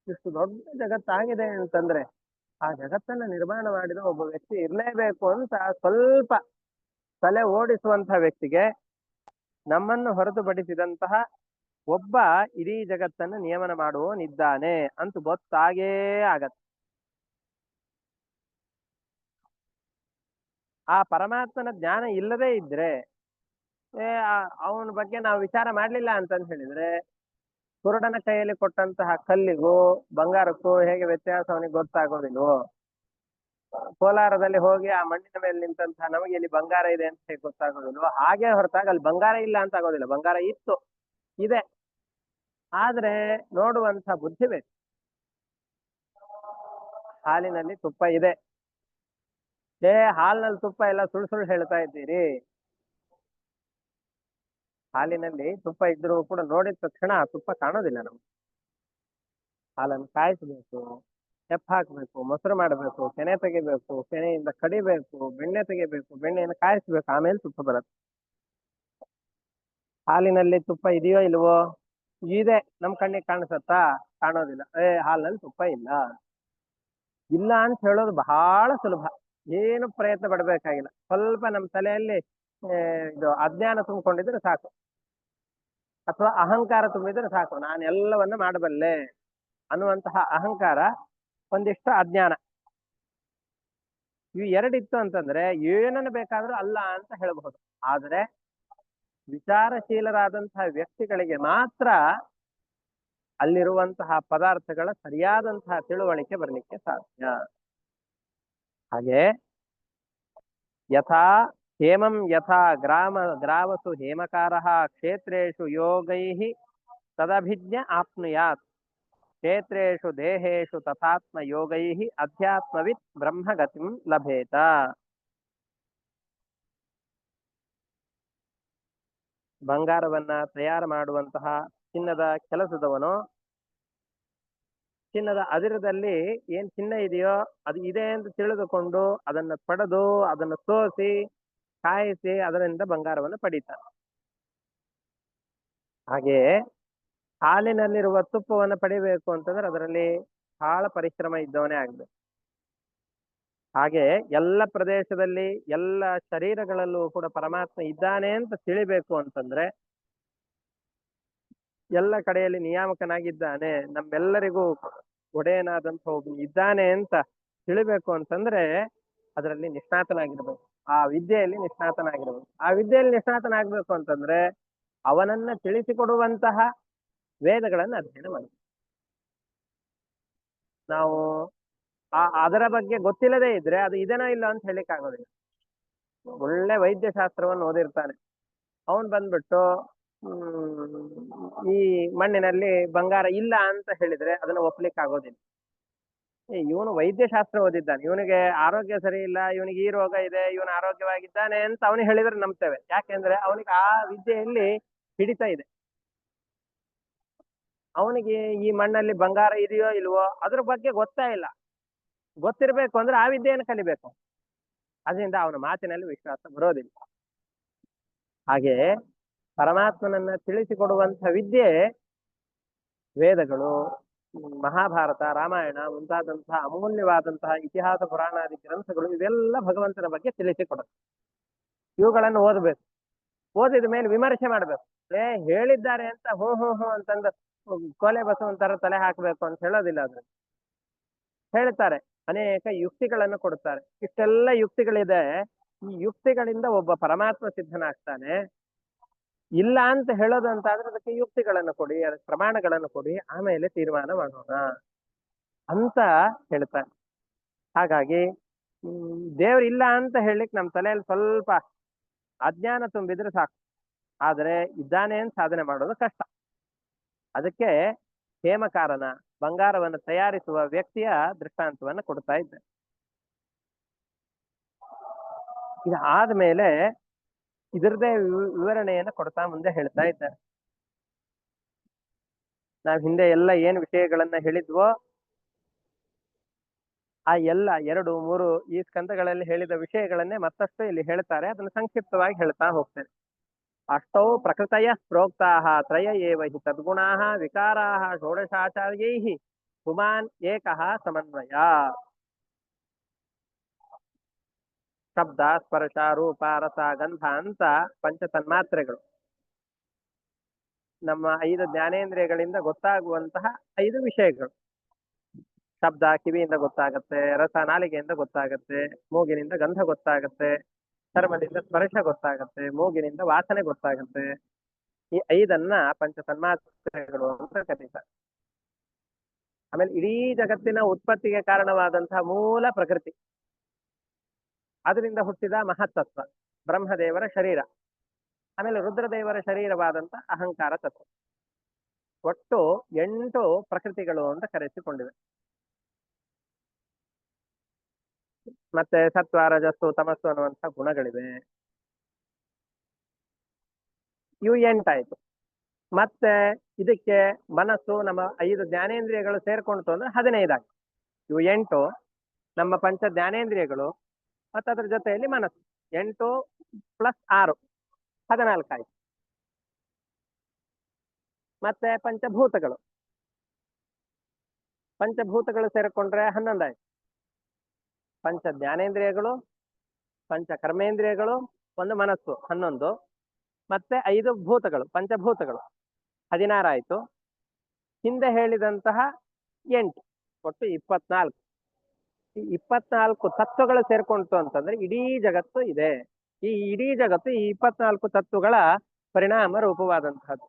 ಇಷ್ಟು ದೊಡ್ಡ ಜಗತ್ತಾಗಿದೆ ಅಂತಂದ್ರೆ ಆ ಜಗತ್ತನ್ನ ನಿರ್ಮಾಣ ಮಾಡಿದ ಒಬ್ಬ ವ್ಯಕ್ತಿ ಇರಲೇಬೇಕು ಅಂತ ಸ್ವಲ್ಪ ತಲೆ ಓಡಿಸುವಂತಹ ವ್ಯಕ್ತಿಗೆ ನಮ್ಮನ್ನು ಹೊರತುಪಡಿಸಿದಂತಹ ಒಬ್ಬ ಇಡೀ ಜಗತ್ತನ್ನು ನಿಯಮನ ಮಾಡುವವನಿದ್ದಾನೆ ಅಂತ ಗೊತ್ತಾಗೇ ಆಗತ್ತೆ. ಆ ಪರಮಾತ್ಮನ ಜ್ಞಾನ ಇಲ್ಲದೆ ಇದ್ರೆ ಅವನ ಬಗ್ಗೆ ನಾವು ವಿಚಾರ ಮಾಡ್ಲಿಲ್ಲ ಅಂತಂದು ಹೇಳಿದ್ರೆ ಕುರುಡನ ಕೈಯಲ್ಲಿ ಕೊಟ್ಟಂತಹ ಕಲ್ಲಿಗೂ ಬಂಗಾರಕ್ಕೂ ಹೇಗೆ ವ್ಯತ್ಯಾಸ ಅವನಿಗೆ ಗೊತ್ತಾಗೋದಿಲ್ವೋ? ಕೋಲಾರದಲ್ಲಿ ಹೋಗಿ ಆ ಮಣ್ಣಿನ ಮೇಲೆ ನಿಂತಹ ನಮಗೆ ಇಲ್ಲಿ ಬಂಗಾರ ಇದೆ ಅಂತ ಹೇಗೆ ಗೊತ್ತಾಗೋದಿಲ್ವೋ? ಹಾಗೆ ಹೊರತಾಗ ಅಲ್ಲಿ ಬಂಗಾರ ಇಲ್ಲ ಅಂತ ಆಗೋದಿಲ್ಲ, ಬಂಗಾರ ಇತ್ತು, ಇದೆ, ಆದ್ರೆ ನೋಡುವಂತ ಬುದ್ಧಿ ಬೇಕು. ಹಾಲಿನಲ್ಲಿ ತುಪ್ಪ ಇದೆ, ಹಾಲಿನಲ್ಲಿ ತುಪ್ಪ ಎಲ್ಲ ಸುಳ್ಳು ಸುಳ್ಳು ಹೇಳ್ತಾ ಇದ್ದೀರಿ. ಹಾಲಿನಲ್ಲಿ ತುಪ್ಪ ಇದ್ರೂ ಕೂಡ ನೋಡಿದ ತಕ್ಷಣ ಆ ತುಪ್ಪ ಕಾಣೋದಿಲ್ಲ ನಮ್ಗೆ. ಹಾಲನ್ನು ಕಾಯಿಸಬೇಕು, ಹೆಪ್ಪ ಹಾಕ್ಬೇಕು, ಮೊಸರು ಮಾಡಬೇಕು, ಕೆನೆ ತೆಗಿಬೇಕು, ಕೆನೆಯಿಂದ ಕಡಿಬೇಕು, ಬೆಣ್ಣೆ ತೆಗಿಬೇಕು, ಬೆಣ್ಣೆಯನ್ನು ಕಾಯಿಸ್ಬೇಕು, ಆಮೇಲೆ ತುಪ್ಪ ಬರುತ್ತೆ. ಹಾಲಿನಲ್ಲಿ ತುಪ್ಪ ಇದೆಯೋ ಇಲ್ವೋ? ಇದೆ, ನಮ್ ಕಣ್ಣಿಗೆ ಕಾಣಿಸತ್ತಾ? ಕಾಣೋದಿಲ್ಲ, ಹಾಲಿನಲ್ಲಿ ತುಪ್ಪ ಇಲ್ಲ. ಇಲ್ಲ ಅಂತ ಹೇಳೋದು ಬಹಳ ಸುಲಭ, ಏನು ಪ್ರಯತ್ನ ಪಡಬೇಕಾಗಿಲ್ಲ. ಸ್ವಲ್ಪ ನಮ್ಮ ತಲೆಯಲ್ಲಿ ಇದು ಅಜ್ಞಾನ ತುಂಬಿಕೊಂಡಿದ್ರೆ ಸಾಕು, ಅಥವಾ ಅಹಂಕಾರ ತುಂಬಿದ್ರೆ ಸಾಕು. ನಾನು ಎಲ್ಲವನ್ನ ಮಾಡಬಲ್ಲೆ ಅನ್ನುವಂತಹ ಅಹಂಕಾರ, ಒಂದಿಷ್ಟು ಅಜ್ಞಾನ, ಇವು ಎರಡಿತ್ತು ಅಂತಂದ್ರೆ ಏನನ್ನು ಬೇಕಾದ್ರೂ ಅಲ್ಲ ಅಂತ ಹೇಳಬಹುದು. ಆದ್ರೆ ವಿಚಾರಶೀಲರಾದಂತಹ ವ್ಯಕ್ತಿಗಳಿಗೆ ಮಾತ್ರ ಅಲ್ಲಿರುವಂತಹ ಪದಾರ್ಥಗಳ ಸರಿಯಾದಂತಹ ತಿಳುವಳಿಕೆ ಬರಲಿಕ್ಕೆ ಸಾಧ್ಯ. ಹಾಗೆ ಯಥಾ ಹೇಮಂ ಯಥಾ ಗ್ರಾವಸು ಹೇಮಕಾರಃ ಕ್ಷೇತ್ರೇಷು ಯೋಗೈಃ ತದಭಿಜ್ಞ ಆಪ್ನುಯಾತ್ ಕ್ಷೇತ್ರೇಷು ದೇಹೇಷು ತಥಾತ್ಮ ಯೋಗೈಃ ಅಧ್ಯಾತ್ಮವಿತ್ ಬ್ರಹ್ಮಗತಿಂ ಲಭೇತ. ಬಂಗಾರವನ್ನ ತಯಾರು ಮಾಡುವಂತಹ ಚಿನ್ನದ ಕೆಲಸದವನು ಚಿನ್ನದ ಅದಿರದಲ್ಲಿ ಏನ್ ಚಿನ್ನ ಇದೆಯೋ ಅದು ಇದೆ ಅಂತ ತಿಳಿದುಕೊಂಡು ಅದನ್ನ ಪಡೆದು ಅದನ್ನು ಸೋಸಿ ಕಾಯಿಸಿ ಅದರಿಂದ ಬಂಗಾರವನ್ನು ಪಡೀತಾನೆ. ಹಾಗೆ ಹಾಲಿನಲ್ಲಿರುವ ತುಪ್ಪವನ್ನು ಪಡಿಬೇಕು ಅಂತಂದ್ರೆ ಅದರಲ್ಲಿ ಬಹಳ ಪರಿಶ್ರಮ ಇದ್ದವನೇ ಆಗ್ಬೇಕು. ಹಾಗೆ ಎಲ್ಲ ಪ್ರದೇಶದಲ್ಲಿ ಎಲ್ಲ ಶರೀರಗಳಲ್ಲೂ ಕೂಡ ಪರಮಾತ್ಮ ಇದ್ದಾನೆ ಅಂತ ತಿಳಿಬೇಕು ಅಂತಂದ್ರೆ, ಎಲ್ಲ ಕಡೆಯಲ್ಲಿ ನಿಯಾಮಕನಾಗಿದ್ದಾನೆ, ನಮ್ಮೆಲ್ಲರಿಗೂ ಒಡೆಯನಾದಂಥ ಒಬ್ಬನು ಇದ್ದಾನೆ ಅಂತ ತಿಳಿಬೇಕು ಅಂತಂದ್ರೆ ಅದರಲ್ಲಿ ನಿಷ್ಣಾತನಾಗಿರ್ಬೇಕು, ಆ ವಿದ್ಯೆಯಲ್ಲಿ ನಿಷ್ಣಾತನಾಗಿರ್ಬೇಕು. ಆ ವಿದ್ಯೆಯಲ್ಲಿ ನಿಷ್ಣಾತನಾಗ್ಬೇಕು ಅಂತಂದ್ರೆ ಅವನನ್ನ ತಿಳಿಸಿಕೊಡುವಂತಹ ವೇದಗಳನ್ನು ಅಧ್ಯಯನ ಮಾಡಬೇಕು. ನಾವು ಅದರ ಬಗ್ಗೆ ಗೊತ್ತಿಲ್ಲದೆ ಇದ್ರೆ ಅದು ಇದೇನೋ ಇಲ್ಲ ಅಂತ ಹೇಳಿಕ್ ಆಗೋದಿಲ್ಲ. ಒಳ್ಳೆ ವೈದ್ಯಶಾಸ್ತ್ರವನ್ನು ಓದಿರ್ತಾನೆ, ಅವನ್ ಬಂದ್ಬಿಟ್ಟು ಈ ಮಣ್ಣಿನಲ್ಲಿ ಬಂಗಾರ ಇಲ್ಲ ಅಂತ ಹೇಳಿದ್ರೆ ಅದನ್ನ ಒಪ್ಲಿಕ್ಕೆ ಆಗೋದಿಲ್ಲ. ಇವನು ವೈದ್ಯಶಾಸ್ತ್ರ ಓದಿದ್ದಾನೆ, ಇವನಿಗೆ ಆರೋಗ್ಯ ಸರಿ ಇಲ್ಲ, ಇವನಿಗೆ ಈ ರೋಗ ಇದೆ, ಇವನು ಆರೋಗ್ಯವಾಗಿದ್ದಾನೆ ಅಂತ ಅವನಿಗೆ ಹೇಳಿದ್ರೆ ನಂಬ್ತೇವೆ. ಯಾಕೆಂದ್ರೆ ಅವನಿಗೆ ಆ ವಿದ್ಯೆಯಲ್ಲಿ ಹಿಡಿತ ಇದೆ. ಅವನಿಗೆ ಈ ಮಣ್ಣಲ್ಲಿ ಬಂಗಾರ ಇದೆಯೋ ಇಲ್ವೋ ಅದ್ರ ಬಗ್ಗೆ ಗೊತ್ತೇ ಇಲ್ಲ. ಗೊತ್ತಿರ್ಬೇಕು ಅಂದ್ರೆ ಆ ವಿದ್ಯೆಯನ್ನು ಕಲಿಬೇಕು, ಅದರಿಂದ ಅವನ ಮಾತಿನಲ್ಲಿ ವಿಶ್ವಾಸ ಬರೋದಿಲ್ಲ. ಹಾಗೆ ಪರಮಾತ್ಮನನ್ನ ತಿಳಿಸಿಕೊಡುವಂತಹ ವಿದ್ಯೆ ವೇದಗಳು, ಮಹಾಭಾರತ, ರಾಮಾಯಣ ಮುಂತಾದಂತಹ ಅಮೂಲ್ಯವಾದಂತಹ ಇತಿಹಾಸ ಪುರಾಣಾದಿ ಗ್ರಂಥಗಳು, ಇವೆಲ್ಲ ಭಗವಂತನ ಬಗ್ಗೆ ತಿಳಿಸಿಕೊಡುತ್ತೆ. ಇವುಗಳನ್ನು ಓದಬೇಕು, ಓದಿದ ಮೇಲೆ ವಿಮರ್ಶೆ ಮಾಡ್ಬೇಕು. ಹೇಳಿದ್ದಾರೆ ಅಂತ ಹ್ಞೂ ಹ್ಞೂ ಹ್ಞೂ ಅಂತಂದು ಕೊಲೆ ಬಸವಂತರ ತಲೆ ಹಾಕಬೇಕು ಅಂತ ಹೇಳೋದಿಲ್ಲ. ಅದ್ರ ಹೇಳ್ತಾರೆ, ಅನೇಕ ಯುಕ್ತಿಗಳನ್ನು ಕೊಡುತ್ತಾರೆ. ಇಷ್ಟೆಲ್ಲ ಯುಕ್ತಿಗಳಿದೆ, ಈ ಯುಕ್ತಿಗಳಿಂದ ಒಬ್ಬ ಪರಮಾತ್ಮ ಸಿದ್ಧನಾಗ್ತಾನೆ. ಇಲ್ಲ ಅಂತ ಹೇಳೋದು ಅಂತ ಆದ್ರೆ ಅದಕ್ಕೆ ಯುಕ್ತಿಗಳನ್ನು ಕೊಡಿ, ಅದಕ್ಕೆ ಪ್ರಮಾಣಗಳನ್ನು ಕೊಡಿ, ಆಮೇಲೆ ತೀರ್ಮಾನ ಮಾಡೋಣ ಅಂತ ಹೇಳ್ತಾರೆ. ಹಾಗಾಗಿ ದೇವ್ರು ಇಲ್ಲ ಅಂತ ಹೇಳಿಕ್ ನಮ್ಮ ತಲೆಯಲ್ಲಿ ಸ್ವಲ್ಪ ಅಜ್ಞಾನ ತುಂಬಿದ್ರೆ ಸಾಕು, ಆದ್ರೆ ಇದ್ದಾನೆ ಅಂತ ಸಾಧನೆ ಮಾಡೋದು ಕಷ್ಟ. ಅದಕ್ಕೆ ಹೇಮಕಾರನ, ಬಂಗಾರವನ್ನು ತಯಾರಿಸುವ ವ್ಯಕ್ತಿಯ ದೃಷ್ಟಾಂತವನ್ನು ಕೊಡ್ತಾ ಇದ್ದೆ. ಇದು ಆದ್ಮೇಲೆ ಇದರದೇ ವಿವರಣೆಯನ್ನು ಕೊಡ್ತಾ ಮುಂದೆ ಹೇಳ್ತಾ ಇದ್ದಾರೆ. ನಾವ್ ಹಿಂದೆ ಎಲ್ಲ ಏನು ವಿಷಯಗಳನ್ನ ಹೇಳಿದ್ವೋ ಆ ಎಲ್ಲ 2, 3 ಈ ಸ್ಕಂದಗಳಲ್ಲಿ ಹೇಳಿದ ವಿಷಯಗಳನ್ನೇ ಮತ್ತಷ್ಟು ಇಲ್ಲಿ ಹೇಳ್ತಾರೆ. ಅದನ್ನು ಸಂಕ್ಷಿಪ್ತವಾಗಿ ಹೇಳ್ತಾ ಹೋಗ್ತೇನೆ. ಅಷ್ಟೌ ಪ್ರಕೃತಯ ಪ್ರೋಕ್ತಾಹ ತ್ರಯ ಏವ ಹಿ ತದ್ಗುಣಾಃ ವಿಕಾರಾಃ ಷೋಡಶಾಚಾರ್ಯೈಃ ಪುಮಾನ್ ಏಕಃ ಸಮನ್ವಯ. ಶಬ್ದ, ಸ್ಪರ್ಶ, ರೂಪ, ರಸ, ಗಂಧ ಅಂತ ಪಂಚ ತನ್ಮಾತ್ರೆಗಳು, ನಮ್ಮ 5 ಜ್ಞಾನೇಂದ್ರಿಯಗಳಿಂದ ಗೊತ್ತಾಗುವಂತಹ 5 ವಿಷಯಗಳು. ಶಬ್ದ ಕಿವಿಯಿಂದ ಗೊತ್ತಾಗತ್ತೆ, ರಸ ನಾಲಿಗೆಯಿಂದ ಗೊತ್ತಾಗತ್ತೆ, ಮೂಗಿನಿಂದ ಗಂಧ ಗೊತ್ತಾಗತ್ತೆ, ಚರ್ಮದಿಂದ ಸ್ಪರ್ಶ ಗೊತ್ತಾಗತ್ತೆ, ಮೂಗಿನಿಂದ ವಾಸನೆ ಗೊತ್ತಾಗತ್ತೆ. ಈ 5 ಪಂಚ ತನ್ಮಾತ್ರೆಗಳು ಅಂತ ಕರೀತಾರೆ. ಆಮೇಲೆ ಇಡೀ ಜಗತ್ತಿನ ಉತ್ಪತ್ತಿಗೆ ಕಾರಣವಾದಂತಹ ಮೂಲ ಪ್ರಕೃತಿ, ಅದರಿಂದ ಹುಟ್ಟಿದ ಮಹತ್ತತ್ವ ಬ್ರಹ್ಮದೇವರ ಶರೀರ, ಆಮೇಲೆ ರುದ್ರದೇವರ ಶರೀರವಾದಂತ ಅಹಂಕಾರ ತತ್ವ. ಒಟ್ಟು 8 ಪ್ರಕೃತಿಗಳು ಅಂತ ಕರೆಸಿಕೊಂಡಿವೆ. ಮತ್ತೆ ಸತ್ವ, ರಜಸ್ಸು, ತಮಸ್ಸು ಅನ್ನುವಂಥ ಗುಣಗಳಿವೆ. ಇವು 8 ಆಯ್ತು. ಮತ್ತೆ ಇದಕ್ಕೆ ಮನಸ್ಸು, ನಮ್ಮ 5 ಜ್ಞಾನೇಂದ್ರಿಯಗಳು ಸೇರ್ಕೊಂಡು ಅಂದ್ರೆ 15 ಆಯ್ತು. ಇವು 8 ನಮ್ಮ ಪಂಚ ಜ್ಞಾನೇಂದ್ರಿಯಗಳು, ಮತ್ತೆ ಅದ್ರ ಜೊತೆಯಲ್ಲಿ ಮನಸ್ಸು. 8 + 6 14 ಆಯ್ತು. ಮತ್ತೆ ಪಂಚಭೂತಗಳು, ಪಂಚಭೂತಗಳು ಸೇರಿಕೊಂಡ್ರೆ 11 ಆಯ್ತು. ಪಂಚ ಜ್ಞಾನೇಂದ್ರಿಯಗಳು, ಪಂಚ ಕರ್ಮೇಂದ್ರಿಯಗಳು, ಒಂದು ಮನಸ್ಸು 11, ಮತ್ತೆ 5 ಭೂತಗಳು, ಪಂಚಭೂತಗಳು 16 ಆಯ್ತು. ಹಿಂದೆ ಹೇಳಿದಂತಹ 8, ಒಟ್ಟು 24. ಈ 24 ತತ್ವಗಳು ಸೇರ್ಕೊಂತು ಅಂತಂದ್ರೆ ಇಡೀ ಜಗತ್ತು ಇದೆ. ಈ ಇಡೀ ಜಗತ್ತು ಈ 24 ತತ್ವಗಳ ಪರಿಣಾಮ ರೂಪವಾದಂತಹದ್ದು.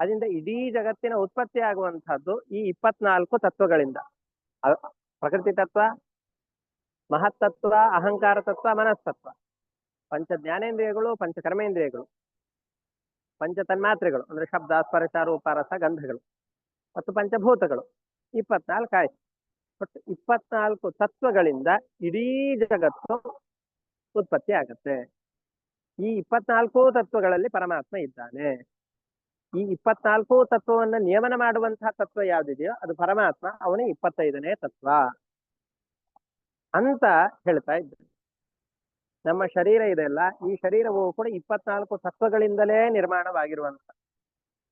ಅದರಿಂದ ಇಡೀ ಜಗತ್ತಿನ ಉತ್ಪತ್ತಿ ಆಗುವಂತಹದ್ದು ಈ 24 ತತ್ವಗಳಿಂದ. ಪ್ರಕೃತಿ ತತ್ವ, ಮಹತ್ತತ್ವ, ಅಹಂಕಾರ ತತ್ವ, ಮನಸ್ತತ್ವ, ಪಂಚ ಜ್ಞಾನೇಂದ್ರಿಯಗಳು, ಪಂಚ ಕರ್ಮೇಂದ್ರಿಯಗಳು, ಪಂಚ ತನ್ಮಾತ್ರೆಗಳು ಅಂದ್ರೆ ಶಬ್ದ, ಸ್ಪರ್ಶ, ರೂಪ, ರಸ, ಗಂಧಗಳು, ಮತ್ತು ಪಂಚಭೂತಗಳು 24 ಆಯ್ತು. ಒಟ್ಟು 24 ತತ್ವಗಳಿಂದ ಇಡೀ ಜಗತ್ತು ಉತ್ಪತ್ತಿ ಆಗತ್ತೆ. ಈ 24 ತತ್ವಗಳಲ್ಲಿ ಪರಮಾತ್ಮ ಇದ್ದಾನೆ. ಈ 24 ತತ್ವವನ್ನ ನಿಯಮನ ಮಾಡುವಂತಹ ತತ್ವ ಯಾವ್ದಿದೆಯೋ ಅದು ಪರಮಾತ್ಮ, ಅವನೇ 25ನೇ ತತ್ವ ಅಂತ ಹೇಳ್ತಾ ಇದ್ದಾರೆ. ನಮ್ಮ ಶರೀರ ಇದೆಲ್ಲ, ಈ ಶರೀರವು ಕೂಡ 24 ತತ್ವಗಳಿಂದಲೇ ನಿರ್ಮಾಣವಾಗಿರುವಂತ.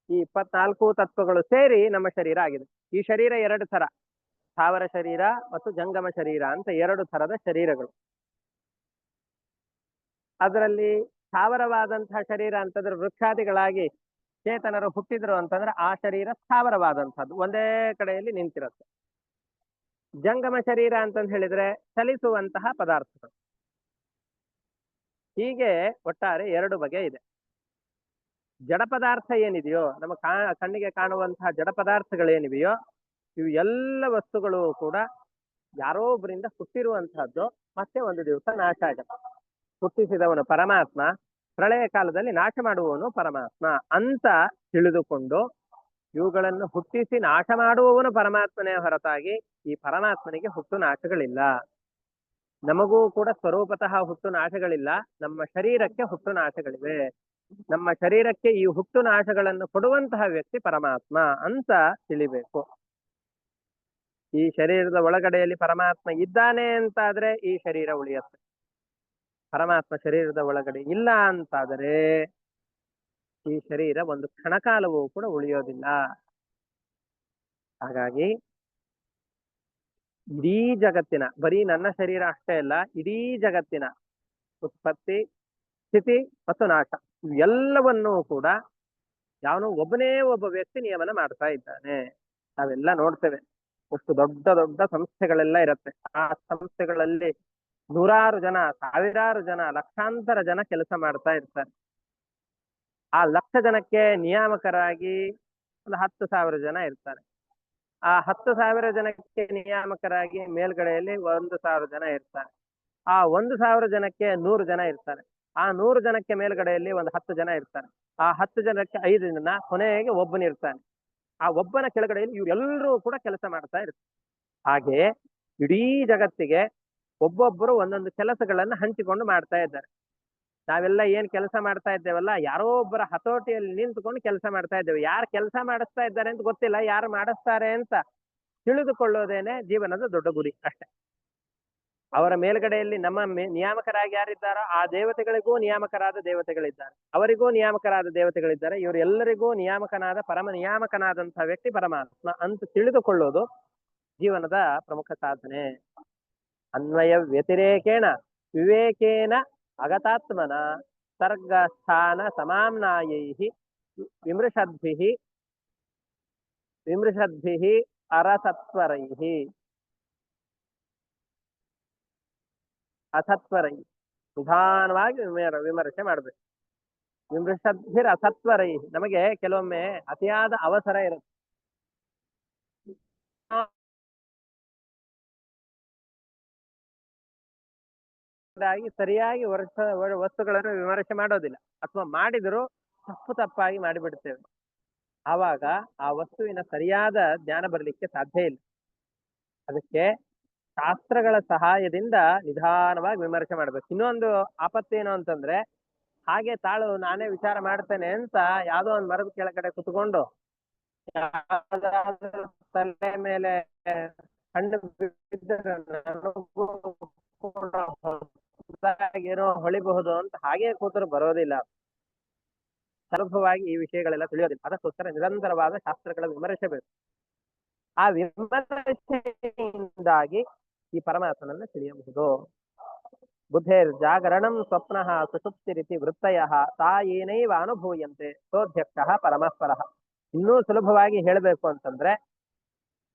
ಈ 24 ತತ್ವಗಳು ಸೇರಿ ನಮ್ಮ ಶರೀರ ಆಗಿದೆ. ಈ ಶರೀರ 2 ತರ, ಸ್ಥಾವರ ಶರೀರ ಮತ್ತು ಜಂಗಮ ಶರೀರ ಅಂತ 2 ಥರದ ಶರೀರಗಳು. ಅದರಲ್ಲಿ ಸ್ಥಾವರವಾದಂತಹ ಶರೀರ ಅಂತಂದ್ರೆ ವೃಕ್ಷಾದಿಗಳಾಗಿ ಚೇತನರು ಹುಟ್ಟಿದ್ರು ಅಂತಂದ್ರೆ ಆ ಶರೀರ ಸ್ಥಾವರವಾದಂತಹದ್ದು, ಒಂದೇ ಕಡೆಯಲ್ಲಿ ನಿಂತಿರುತ್ತೆ. ಜಂಗಮ ಶರೀರ ಅಂತಂದು ಹೇಳಿದ್ರೆ ಚಲಿಸುವಂತಹ ಪದಾರ್ಥಗಳು. ಹೀಗೆ ಒಟ್ಟಾರೆ 2 ಬಗೆ ಇದೆ. ಜಡ ಪದಾರ್ಥ ಏನಿದೆಯೋ, ನಮ್ಮ ಕಣ್ಣಿಗೆ ಕಾಣುವಂತಹ ಜಡ ಪದಾರ್ಥಗಳೇನಿವೆಯೋ ಇವು ಎಲ್ಲ ವಸ್ತುಗಳು ಕೂಡ ಯಾರೋ ಒಬ್ಬರಿಂದ ಹುಟ್ಟಿರುವಂತಹದ್ದು, ಮತ್ತೆ ಒಂದು ದಿವಸ ನಾಶ ಆಗುತ್ತೆ. ಹುಟ್ಟಿಸಿದವನು ಪರಮಾತ್ಮ, ಪ್ರಳಯ ಕಾಲದಲ್ಲಿ ನಾಶ ಮಾಡುವವನು ಪರಮಾತ್ಮ ಅಂತ ತಿಳಿದುಕೊಂಡು ಇವುಗಳನ್ನು ಹುಟ್ಟಿಸಿ ನಾಶ ಮಾಡುವವನು ಪರಮಾತ್ಮನೇ ಹೊರತಾಗಿ ಈ ಪರಮಾತ್ಮನಿಗೆ ಹುಟ್ಟು ನಾಶಗಳಿಲ್ಲ. ನಮಗೂ ಕೂಡ ಸ್ವರೂಪತಃ ಹುಟ್ಟು ನಾಶಗಳಿಲ್ಲ, ನಮ್ಮ ಶರೀರಕ್ಕೆ ಹುಟ್ಟು ನಾಶಗಳಿವೆ. ನಮ್ಮ ಶರೀರಕ್ಕೆ ಈ ಹುಟ್ಟು ನಾಶಗಳನ್ನು ಕೊಡುವಂತಹ ವ್ಯಕ್ತಿ ಪರಮಾತ್ಮ ಅಂತ ತಿಳಿಬೇಕು. ಈ ಶರೀರದ ಒಳಗಡೆಯಲ್ಲಿ ಪರಮಾತ್ಮ ಇದ್ದಾನೆ ಅಂತಾದ್ರೆ ಈ ಶರೀರ ಉಳಿಯುತ್ತೆ. ಪರಮಾತ್ಮ ಶರೀರದ ಒಳಗಡೆ ಇಲ್ಲ ಅಂತಾದರೆ ಈ ಶರೀರ ಒಂದು ಕ್ಷಣಕಾಲವೂ ಕೂಡ ಉಳಿಯೋದಿಲ್ಲ. ಹಾಗಾಗಿ ಇಡೀ ಜಗತ್ತಿನ, ಬರೀ ನನ್ನ ಶರೀರ ಅಷ್ಟೇ ಅಲ್ಲ, ಇಡೀ ಜಗತ್ತಿನ ಉತ್ಪತ್ತಿ, ಸ್ಥಿತಿ ಮತ್ತು ನಾಶ ಇವೆಲ್ಲವನ್ನೂ ಕೂಡ ಯಾವನೋ ಒಬ್ಬನೇ ಒಬ್ಬ ವ್ಯಕ್ತಿ ನಿಯಮನ ಮಾಡ್ತಾ ಇದ್ದಾನೆ. ನಾವೆಲ್ಲ ನೋಡ್ತೇವೆ, ಅಷ್ಟು ದೊಡ್ಡ ದೊಡ್ಡ ಸಂಸ್ಥೆಗಳೆಲ್ಲ ಇರುತ್ತೆ. ಆ ಸಂಸ್ಥೆಗಳಲ್ಲಿ ನೂರಾರು ಜನ, ಸಾವಿರಾರು ಜನ, ಲಕ್ಷಾಂತರ ಜನ ಕೆಲಸ ಮಾಡ್ತಾ ಇರ್ತಾರೆ. ಆ ಲಕ್ಷ ಜನಕ್ಕೆ ನಿಯಾಮಕರಾಗಿ ಒಂದು 10,000 ಜನ ಇರ್ತಾರೆ. ಆ 10,000 ಜನಕ್ಕೆ ನಿಯಾಮಕರಾಗಿ ಮೇಲ್ಗಡೆಯಲ್ಲಿ 1,000 ಜನ ಇರ್ತಾರೆ. ಆ 1,000 ಜನಕ್ಕೆ 100 ಜನ ಇರ್ತಾರೆ. ಆ 100 ಜನಕ್ಕೆ ಮೇಲ್ಗಡೆಯಲ್ಲಿ ಒಂದು 10 ಜನ ಇರ್ತಾರೆ. ಆ 10 ಜನಕ್ಕೆ 5 ಜನ, ಕೊನೆಗೆ ಒಬ್ಬನಿರ್ತಾನೆ. ಆ ಒಬ್ಬನ ಕೆಳಗಡೆಯಲ್ಲಿ ಇವರೆಲ್ಲರೂ ಕೂಡ ಕೆಲಸ ಮಾಡ್ತಾ ಇರ್ತಾರೆ. ಹಾಗೆ ಇಡೀ ಜಗತ್ತಿಗೆ ಒಬ್ಬೊಬ್ಬರು ಒಂದೊಂದು ಕೆಲಸಗಳನ್ನ ಹಂಚಿಕೊಂಡು ಮಾಡ್ತಾ ಇದ್ದಾರೆ. ನಾವೆಲ್ಲ ಏನ್ ಕೆಲಸ ಮಾಡ್ತಾ ಇದ್ದೇವಲ್ಲ, ಯಾರೋ ಒಬ್ಬರ ಹತೋಟಿಯಲ್ಲಿ ನಿಂತುಕೊಂಡು ಕೆಲಸ ಮಾಡ್ತಾ ಇದ್ದೇವೆ. ಯಾರು ಕೆಲಸ ಮಾಡಿಸ್ತಾ ಇದ್ದಾರೆ ಅಂತ ಗೊತ್ತಿಲ್ಲ, ಯಾರು ಮಾಡಿಸ್ತಾರೆ ಅಂತ ತಿಳಿದುಕೊಳ್ಳೋದೇನೆ ಜೀವನದ ದೊಡ್ಡ ಗುರಿ ಅಷ್ಟೇ. ಅವರ ಮೇಲ್ಗಡೆಯಲ್ಲಿ ನಮ್ಮ ನಿಯಾಮಕರಾಗಿ ಯಾರಿದ್ದಾರೋ ಆ ದೇವತೆಗಳಿಗೂ ನಿಯಾಮಕರಾದ ದೇವತೆಗಳಿದ್ದಾರೆ, ಅವರಿಗೂ ನಿಯಾಮಕರಾದ ದೇವತೆಗಳಿದ್ದಾರೆ. ಇವರೆಲ್ಲರಿಗೂ ನಿಯಾಮಕನಾದ ಪರಮ ನಿಯಾಮಕನಾದಂತಹ ವ್ಯಕ್ತಿ ಪರಮಾತ್ಮ ಅಂತ ತಿಳಿದುಕೊಳ್ಳೋದು ಜೀವನದ ಪ್ರಮುಖ ಸಾಧನೆ. ಅನ್ವಯ ವ್ಯತಿರೇಕೇಣ ವಿವೇಕೇನ ಅಗತಾತ್ಮನ ಸರ್ಗ ಸ್ಥಾನ ಸಮಾಮ್ನಾಯೈಹಿ ವಿಮೃಷದ್ಭಿಹಿ ಅರಸತ್ವರೈಹಿ ಅಸತ್ವರೈ ನಿಧಾನವಾಗಿ ವಿಮರ್ಶೆ ಮಾಡ್ಬೇಕು. ವಿಮೃಷದ್ಭಿರ್ ಅಸತ್ವರೈ, ನಮಗೆ ಕೆಲವೊಮ್ಮೆ ಅತಿಯಾದ ಅವಸರ ಇರುತ್ತೆ. ಸರಿಯಾಗಿ ವಸ್ತುಗಳನ್ನು ವಿಮರ್ಶೆ ಮಾಡೋದಿಲ್ಲ, ಅಥವಾ ಮಾಡಿದರೂ ತಪ್ಪಾಗಿ ಮಾಡಿಬಿಡ್ತೇವೆ. ಆವಾಗ ಆ ವಸ್ತುವಿನ ಸರಿಯಾದ ಜ್ಞಾನ ಬರಲಿಕ್ಕೆ ಸಾಧ್ಯ ಇಲ್ಲ. ಅದಕ್ಕೆ ಶಾಸ್ತ್ರಗಳ ಸಹಾಯದಿಂದ ನಿಧಾನವಾಗಿ ವಿಮರ್ಶೆ ಮಾಡ್ಬೇಕು. ಇನ್ನೊಂದು ಆಪತ್ತು ಏನು ಅಂತಂದ್ರೆ, ಹಾಗೆ ತಾಳು ನಾನೇ ವಿಚಾರ ಮಾಡ್ತೇನೆ ಅಂತ ಯಾವ್ದೋ ಒಂದು ಮರದ ಕೆಳಗಡೆ ಕುತ್ಕೊಂಡು ತಲೆ ಮೇಲೆ ಹಣ್ಣು ಏನೋ ಹೊಳಿಬಹುದು ಅಂತ ಹಾಗೆ ಕೂತರು ಬರೋದಿಲ್ಲ. ಸುಲಭವಾಗಿ ಈ ವಿಷಯಗಳೆಲ್ಲ ತಿಳಿಯೋದಿಲ್ಲ. ಅದಕ್ಕೋಸ್ಕರ ನಿರಂತರವಾದ ಶಾಸ್ತ್ರಗಳ ವಿಮರ್ಶೆ ಬೇಕು. ಆ ವಿಮರ್ಶೆಯಿಂದಾಗಿ ಈ ಪರಮಾತ್ಮನನ್ನ ತಿಳಿಯಬಹುದು. ಬುದ್ಧೇರ್ ಜಾಗರಣಂ ಸ್ವಪ್ನಃ ಸುಷುಪ್ತಿರಿತಿ ವೃತ್ತಯಃ ತಾ ಏನೈವ ಅನುಭೂಯಂತೆ ಸೋಧ್ಯಕ್ಷಃ ಪರಮಃಪರಃ. ಇನ್ನೂ ಸುಲಭವಾಗಿ ಹೇಳಬೇಕು ಅಂತಂದ್ರೆ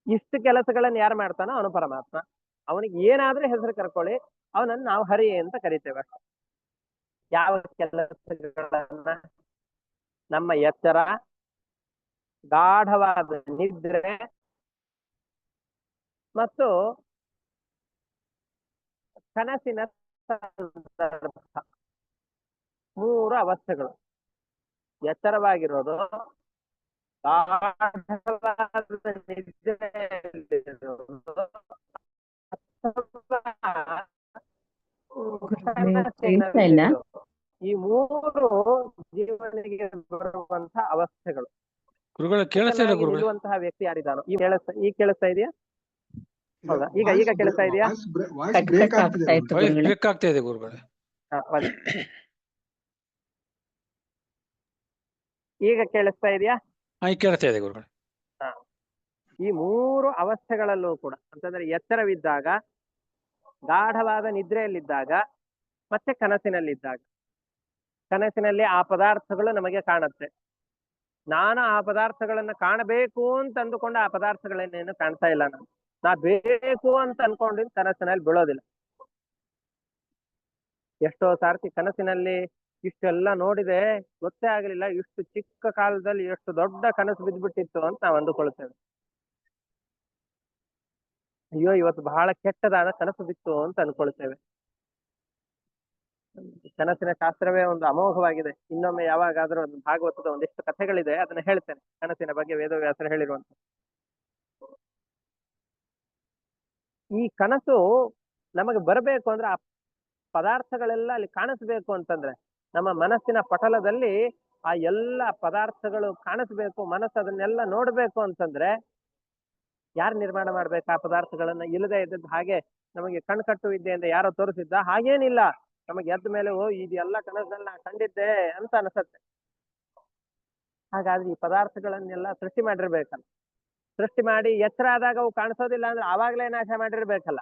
ಇಷ್ಟು ಕೆಲಸಗಳನ್ನ ಯಾರು ಮಾಡ್ತಾನೋ ಅವನು ಪರಮಾತ್ಮ. ಅವನಿಗೆ ಏನಾದ್ರೂ ಹೆಸರು ಕರ್ಕೊಳ್ಳಿ, ಅವನನ್ನು ನಾವು ಹರಿ ಅಂತ ಕರಿತೇವೆ ಅಷ್ಟೆ. ಯಾವ ಕೆಲಸಗಳನ್ನ? ನಮ್ಮ ಎಚ್ಚರ, ಗಾಢವಾದ ನಿದ್ರೆ ಮತ್ತು ಕನಸಿನ ಸಂದರ್ಭ, ಮೂರು ಅವಸ್ಥೆಗಳು. ಎಚ್ಚರವಾಗಿರೋದು, ಗಾಢವಾದ ನಿದ್ರೆಯಲ್ಲಿರೋದು, ಈ ಮೂರು ಜೀವನಿಗೆ ಬರುವಂತಹ ಅವಸ್ಥೆಗಳು. ಕೇಳಿಸುವಂತಹ ವ್ಯಕ್ತಿ ಯಾರಿದ್ದಾನೋ ಈ ಕೇಳಿಸ್ತಾ ಇದೆಯಾ? ಹೌದಾ? ಈಗ ಕೇಳಿಸ್ತಾ ಇದೆಯಾ? ಬ್ರೇಕ್ ಆಗ್ತಾ ಇದೆ ಗುರುಗಳೇ. ಈಗ ಕೇಳಿಸ್ತಾ ಇದೆಯಾ? ಕೇಳ್ತಾ ಇದೆ ಗುರುಗಳೇ. ಈ ಮೂರು ಅವಸ್ಥೆಗಳಲ್ಲೂ ಕೂಡ ಅಂತಂದ್ರೆ ಎಚ್ಚರವಿದ್ದಾಗ, ಗಾಢವಾದ ನಿದ್ರೆಯಲ್ಲಿದ್ದಾಗ, ಮತ್ತೆ ಕನಸಿನಲ್ಲಿದ್ದಾಗ. ಕನಸಿನಲ್ಲಿ ಆ ಪದಾರ್ಥಗಳು ನಮಗೆ ಕಾಣುತ್ತೆ. ನಾನು ಆ ಪದಾರ್ಥಗಳನ್ನ ಕಾಣಬೇಕು ಅಂತ ಅಂದುಕೊಂಡು ಆ ಪದಾರ್ಥಗಳನ್ನೇನು ಕಾಣ್ತಾ ಇಲ್ಲ. ನಾ ಬೇಕು ಅಂತ ಅನ್ಕೊಂಡಿದ್ದು ಕನಸಿನಲ್ಲಿ ಬೀಳೋದಿಲ್ಲ. ಎಷ್ಟೋ ಸಾರ್ತಿ ಕನಸಿನಲ್ಲಿ ಇಷ್ಟೆಲ್ಲ ನೋಡಿದೆ, ಗೊತ್ತೇ ಆಗಲಿಲ್ಲ, ಇಷ್ಟು ಚಿಕ್ಕ ಕಾಲದಲ್ಲಿ ಎಷ್ಟು ದೊಡ್ಡ ಕನಸು ಬಿದ್ದ್ಬಿಟ್ಟಿತ್ತು ಅಂತ ನಾವು ಅಂದುಕೊಳ್ತೇವೆ. ಅಯ್ಯೋ ಇವತ್ತು ಬಹಳ ಕೆಟ್ಟದಾದ ಕನಸು ಬಿತ್ತು ಅಂತ ಅನ್ಕೊಳ್ತೇವೆ. ಕನಸಿನ ಶಾಸ್ತ್ರವೇ ಒಂದು ಅಮೋಘವಾಗಿದೆ. ಇನ್ನೊಮ್ಮೆ ಯಾವಾಗಾದ್ರೂ ಒಂದು ಭಾಗವತದ ಒಂದಿಷ್ಟು ಕಥೆಗಳಿದೆ, ಅದನ್ನ ಹೇಳ್ತೇನೆ. ಕನಸಿನ ಬಗ್ಗೆ ವೇದವ್ಯಾಸರು ಹೇಳಿರುವಂತ ಈ ಕನಸು ನಮಗೆ ಬರಬೇಕು ಅಂದ್ರೆ ಆ ಪದಾರ್ಥಗಳೆಲ್ಲ ಅಲ್ಲಿ ಕಾಣಿಸ್ಬೇಕು ಅಂತಂದ್ರೆ, ನಮ್ಮ ಮನಸ್ಸಿನ ಪಟಲದಲ್ಲಿ ಆ ಎಲ್ಲ ಪದಾರ್ಥಗಳು ಕಾಣಿಸ್ಬೇಕು, ಮನಸ್ಸು ಅದನ್ನೆಲ್ಲ ನೋಡ್ಬೇಕು ಅಂತಂದ್ರೆ ಯಾರು ನಿರ್ಮಾಣ ಮಾಡ್ಬೇಕು ಆ ಪದಾರ್ಥಗಳನ್ನ? ಇಲ್ಲದೆ ಇದ್ದದ್ದು ಹಾಗೆ ನಮಗೆ ಕಣ್ಕಟ್ಟು ವಿದ್ಯೆಯಿಂದ ಯಾರೋ ತೋರಿಸಿದ್ದ? ಹಾಗೇನಿಲ್ಲ. ನಮಗೆ ಎದ್ದ ಮೇಲೆ ಇದೆಲ್ಲ ಕನಸಲ್ಲಿ ನಾ ಕಂಡಿದ್ದೆ ಅಂತ ಅನ್ಸತ್ತೆ. ಹಾಗಾದ್ರೆ ಈ ಪದಾರ್ಥಗಳನ್ನೆಲ್ಲ ಸೃಷ್ಟಿ ಮಾಡಿರ್ಬೇಕಲ್ಲ. ಸೃಷ್ಟಿ ಮಾಡಿ ಎಚ್ಚರ ಆದಾಗ ಅವು ಕಾಣಿಸೋದಿಲ್ಲ ಅಂದ್ರೆ ಆವಾಗಲೇ ನಾಶ ಮಾಡಿರ್ಬೇಕಲ್ಲ.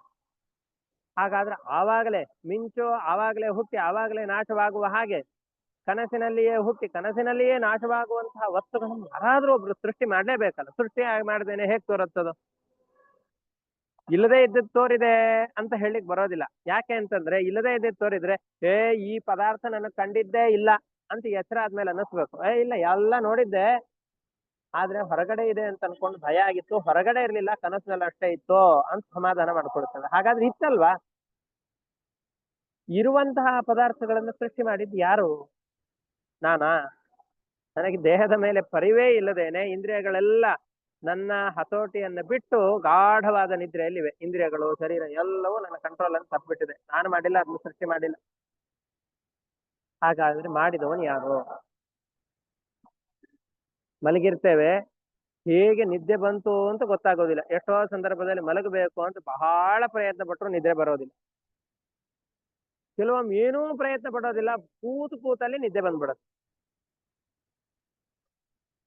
ಹಾಗಾದ್ರೆ ಆವಾಗಲೇ ಮಿಂಚು ಆವಾಗಲೇ ಹುಟ್ಟಿ ಆವಾಗಲೇ ನಾಶವಾಗುವ ಹಾಗೆ ಕನಸಿನಲ್ಲಿಯೇ ಹುಟ್ಟಿ ಕನಸಿನಲ್ಲಿಯೇ ನಾಶವಾಗುವಂತಹ ವಸ್ತುಗಳನ್ನು ಯಾರಾದ್ರೂ ಒಬ್ರು ಸೃಷ್ಟಿ ಮಾಡ್ಲೇಬೇಕಲ್ಲ. ಸೃಷ್ಟಿ ಮಾಡ್ದೇನೆ ಹೇಗ್ ತೋರುತ್ತದು? ಇಲ್ಲದೆ ಇದ್ದದ್ದು ತೋರಿದೆ ಅಂತ ಹೇಳಿಕ್ ಬರೋದಿಲ್ಲ. ಯಾಕೆ ಅಂತಂದ್ರೆ ಇಲ್ಲದೆ ಇದ್ದದ್ದು ತೋರಿದ್ರೆ ಈ ಪದಾರ್ಥ ನನಗೆ ಕಂಡಿದ್ದೇ ಇಲ್ಲ ಅಂತ ಎಚ್ಚರ ಆದ್ಮೇಲೆ ಅನ್ನಿಸ್ಬೇಕು. ಇಲ್ಲ ಎಲ್ಲ ನೋಡಿದ್ದೆ, ಆದ್ರೆ ಹೊರಗಡೆ ಇದೆ ಅಂತ ಅನ್ಕೊಂಡು ಭಯ ಆಗಿತ್ತು, ಹೊರಗಡೆ ಇರ್ಲಿಲ್ಲ, ಕನಸಿನಲ್ಲಿ ಅಷ್ಟೇ ಇತ್ತು ಅಂತ ಸಮಾಧಾನ ಮಾಡ್ಕೊಳ್ತೇವೆ. ಹಾಗಾದ್ರೆ ಇತ್ತಲ್ವಾ? ಇರುವಂತಹ ಪದಾರ್ಥಗಳನ್ನು ಸೃಷ್ಟಿ ಮಾಡಿದ್ದು ಯಾರು? ನಾನಾ? ನನಗೆ ದೇಹದ ಮೇಲೆ ಪರಿವೇ ಇಲ್ಲದೇನೆ ಇಂದ್ರಿಯಗಳೆಲ್ಲ ನನ್ನ ಹತೋಟಿಯನ್ನ ಬಿಟ್ಟು ಗಾಢವಾದ ನಿದ್ರೆಯಲ್ಲಿವೆ. ಇಂದ್ರಿಯಗಳು, ಶರೀರ ಎಲ್ಲವೂ ನನ್ನ ಕಂಟ್ರೋಲ್ ಅನ್ನು ತಪ್ಪಿಬಿಟ್ಟಿದೆ. ನಾನು ಮಾಡಿಲ್ಲ, ಅದನ್ನು ಸೃಷ್ಟಿ ಮಾಡಿಲ್ಲ. ಹಾಗಾದ್ರೆ ಮಾಡಿದವನು ಯಾರು? ಮಲಗಿರ್ತೇವೆ, ಹೇಗೆ ನಿದ್ದೆ ಬಂತು ಅಂತ ಗೊತ್ತಾಗೋದಿಲ್ಲ. ಎಷ್ಟೋ ಸಂದರ್ಭದಲ್ಲಿ ಮಲಗಬೇಕು ಅಂತ ಬಹಳ ಪ್ರಯತ್ನ ಪಟ್ಟರು ನಿದ್ರೆ ಬರೋದಿಲ್ಲ. ಕೆಲವೊಮ್ಮೆ ಏನೂ ಪ್ರಯತ್ನ ಪಡೋದಿಲ್ಲ, ಕೂತಲ್ಲಿ ನಿದ್ದೆ ಬಂದ್ಬಿಡುತ್ತೆ.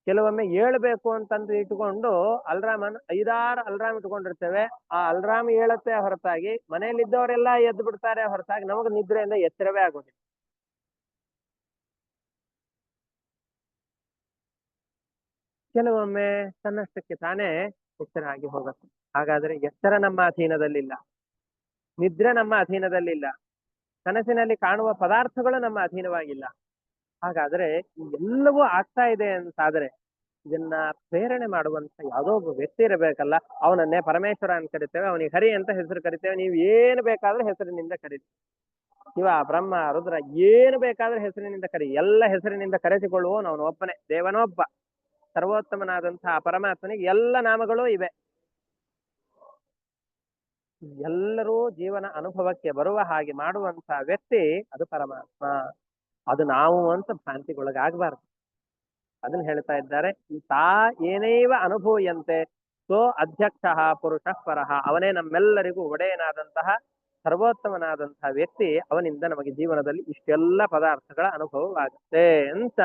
ಕೆಲವೊಮ್ಮೆ ಏಳ್ಬೇಕು ಅಂತಂದು ಇಟ್ಕೊಂಡು ಅಲ್ರಾಮನ್ 5-6 ಅಲ್ರಾಮ್ ಇಟ್ಕೊಂಡಿರ್ತೇವೆ. ಆ ಅಲ್ರಾಮ್ ಏಳತ್ತೆ ಹೊರತಾಗಿ ಮನೆಯಲ್ಲಿದ್ದವರೆಲ್ಲ ಎದ್ದು ಬಿಡ್ತಾರೆ ಹೊರತಾಗಿ ನಮಗೆ ನಿದ್ರೆಯಿಂದ ಎಚ್ಚರವೇ ಆಗೋದಿಲ್ಲ. ಕೆಲವೊಮ್ಮೆ ತನ್ನಷ್ಟಕ್ಕೆ ತಾನೇ ಎಚ್ಚರ ಆಗಿ ಹೋಗುತ್ತೆ. ಹಾಗಾದ್ರೆ ಎಚ್ಚರ ನಮ್ಮ ಅಧೀನದಲ್ಲಿಲ್ಲ, ನಿದ್ರೆ ನಮ್ಮ ಅಧೀನದಲ್ಲಿಲ್ಲ, ಕನಸಿನಲ್ಲಿ ಕಾಣುವ ಪದಾರ್ಥಗಳು ನಮ್ಮ ಅಧೀನವಾಗಿಲ್ಲ. ಹಾಗಾದ್ರೆ ಎಲ್ಲವೂ ಆಗ್ತಾ ಇದೆ ಅಂತಾದ್ರೆ ಇದನ್ನ ಪ್ರೇರಣೆ ಮಾಡುವಂತ ಯಾವುದೋ ಒಬ್ಬ ವ್ಯಕ್ತಿ ಇರಬೇಕಲ್ಲ. ಅವನನ್ನೇ ಪರಮೇಶ್ವರ ಅಂತ ಕರಿತೇವೆ, ಅವನಿಗೆ ಹರಿ ಅಂತ ಹೆಸರು ಕರಿತೇವೆ. ನೀವು ಏನು ಬೇಕಾದ್ರೂ ಹೆಸರಿನಿಂದ ಕರೀತೀವಿ. ಶಿವ, ಬ್ರಹ್ಮ, ರುದ್ರ ಏನು ಬೇಕಾದ್ರೂ ಹೆಸರಿನಿಂದ ಕರಿ. ಎಲ್ಲ ಹೆಸರಿನಿಂದ ಕರೆಸಿಕೊಳ್ಳುವವನು ಅವನು ಒಬ್ಬನೇ, ದೇವನೊಬ್ಬ. ಸರ್ವೋತ್ತಮನಾದಂತಹ ಪರಮಾತ್ಮನಿಗೆ ಎಲ್ಲ ನಾಮಗಳೂ ಇವೆ. ಎಲ್ಲರೂ ಜೀವನ ಅನುಭವಕ್ಕೆ ಬರುವ ಹಾಗೆ ಮಾಡುವಂತಹ ವ್ಯಕ್ತಿ ಅದು ಪರಮಾತ್ಮ. ಅದು ನಾವು ಅಂತ ಭ್ರಾಂತಿಗೊಳಗಾಗಬಾರ್ದು. ಅದನ್ನ ಹೇಳ್ತಾ ಇದ್ದಾರೆ. ತಾ ಏನೇವ ಅನುಭೂಯಂತೆ ಸೋ ಅಧ್ಯಕ್ಷ ಪುರುಷ ಪರಃ. ಅವನೇ ನಮ್ಮೆಲ್ಲರಿಗೂ ಒಡೆಯನಾದಂತಹ ಸರ್ವೋತ್ತಮನಾದಂತಹ ವ್ಯಕ್ತಿ. ಅವನಿಂದ ನಮಗೆ ಜೀವನದಲ್ಲಿ ಇಷ್ಟೆಲ್ಲ ಪದಾರ್ಥಗಳ ಅನುಭವವಾಗುತ್ತೆ ಅಂತ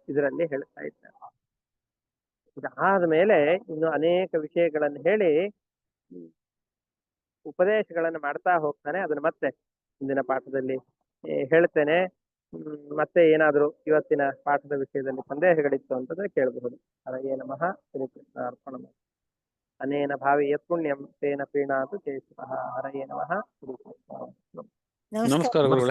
ಇದರಲ್ಲಿ ಹೇಳ್ತಾ ಇದ್ದಾರೆ. ಇದಾದ ಮೇಲೆ ಇನ್ನು ಅನೇಕ ವಿಷಯಗಳನ್ನು ಹೇಳಿ ಉಪದೇಶಗಳನ್ನು ಮಾಡ್ತಾ ಹೋಗ್ತಾನೆ. ಅದನ್ನ ಮತ್ತೆ ಇಂದಿನ ಪಾಠದಲ್ಲಿ ಹೇಳ್ತೇನೆ. ಮತ್ತೆ ಏನಾದರೂ ಇವತ್ತಿನ ಪಾಠದ ವಿಷಯದಲ್ಲಿ ಸಂದೇಹಗಳಿತ್ತು ಅಂತಂದ್ರೆ ಕೇಳಬಹುದು. ಹರಯೇ ನಮಃ. ಶ್ರೀಕೃಷ್ಣ ಅರ್ಪಣಮಸ್ತು. ಅನೇನ ಭಾವಿ ಯತ್ ಪುಣ್ಯಂ ತೇನ ಪ್ರೀಣಾತು ಚೇತಃ. ಹರಯೇ ನಮಃ. ಶ್ರೀಕೃಷ್ಣ. ನಮಸ್ಕಾರ ಗುರುಗಳೇ.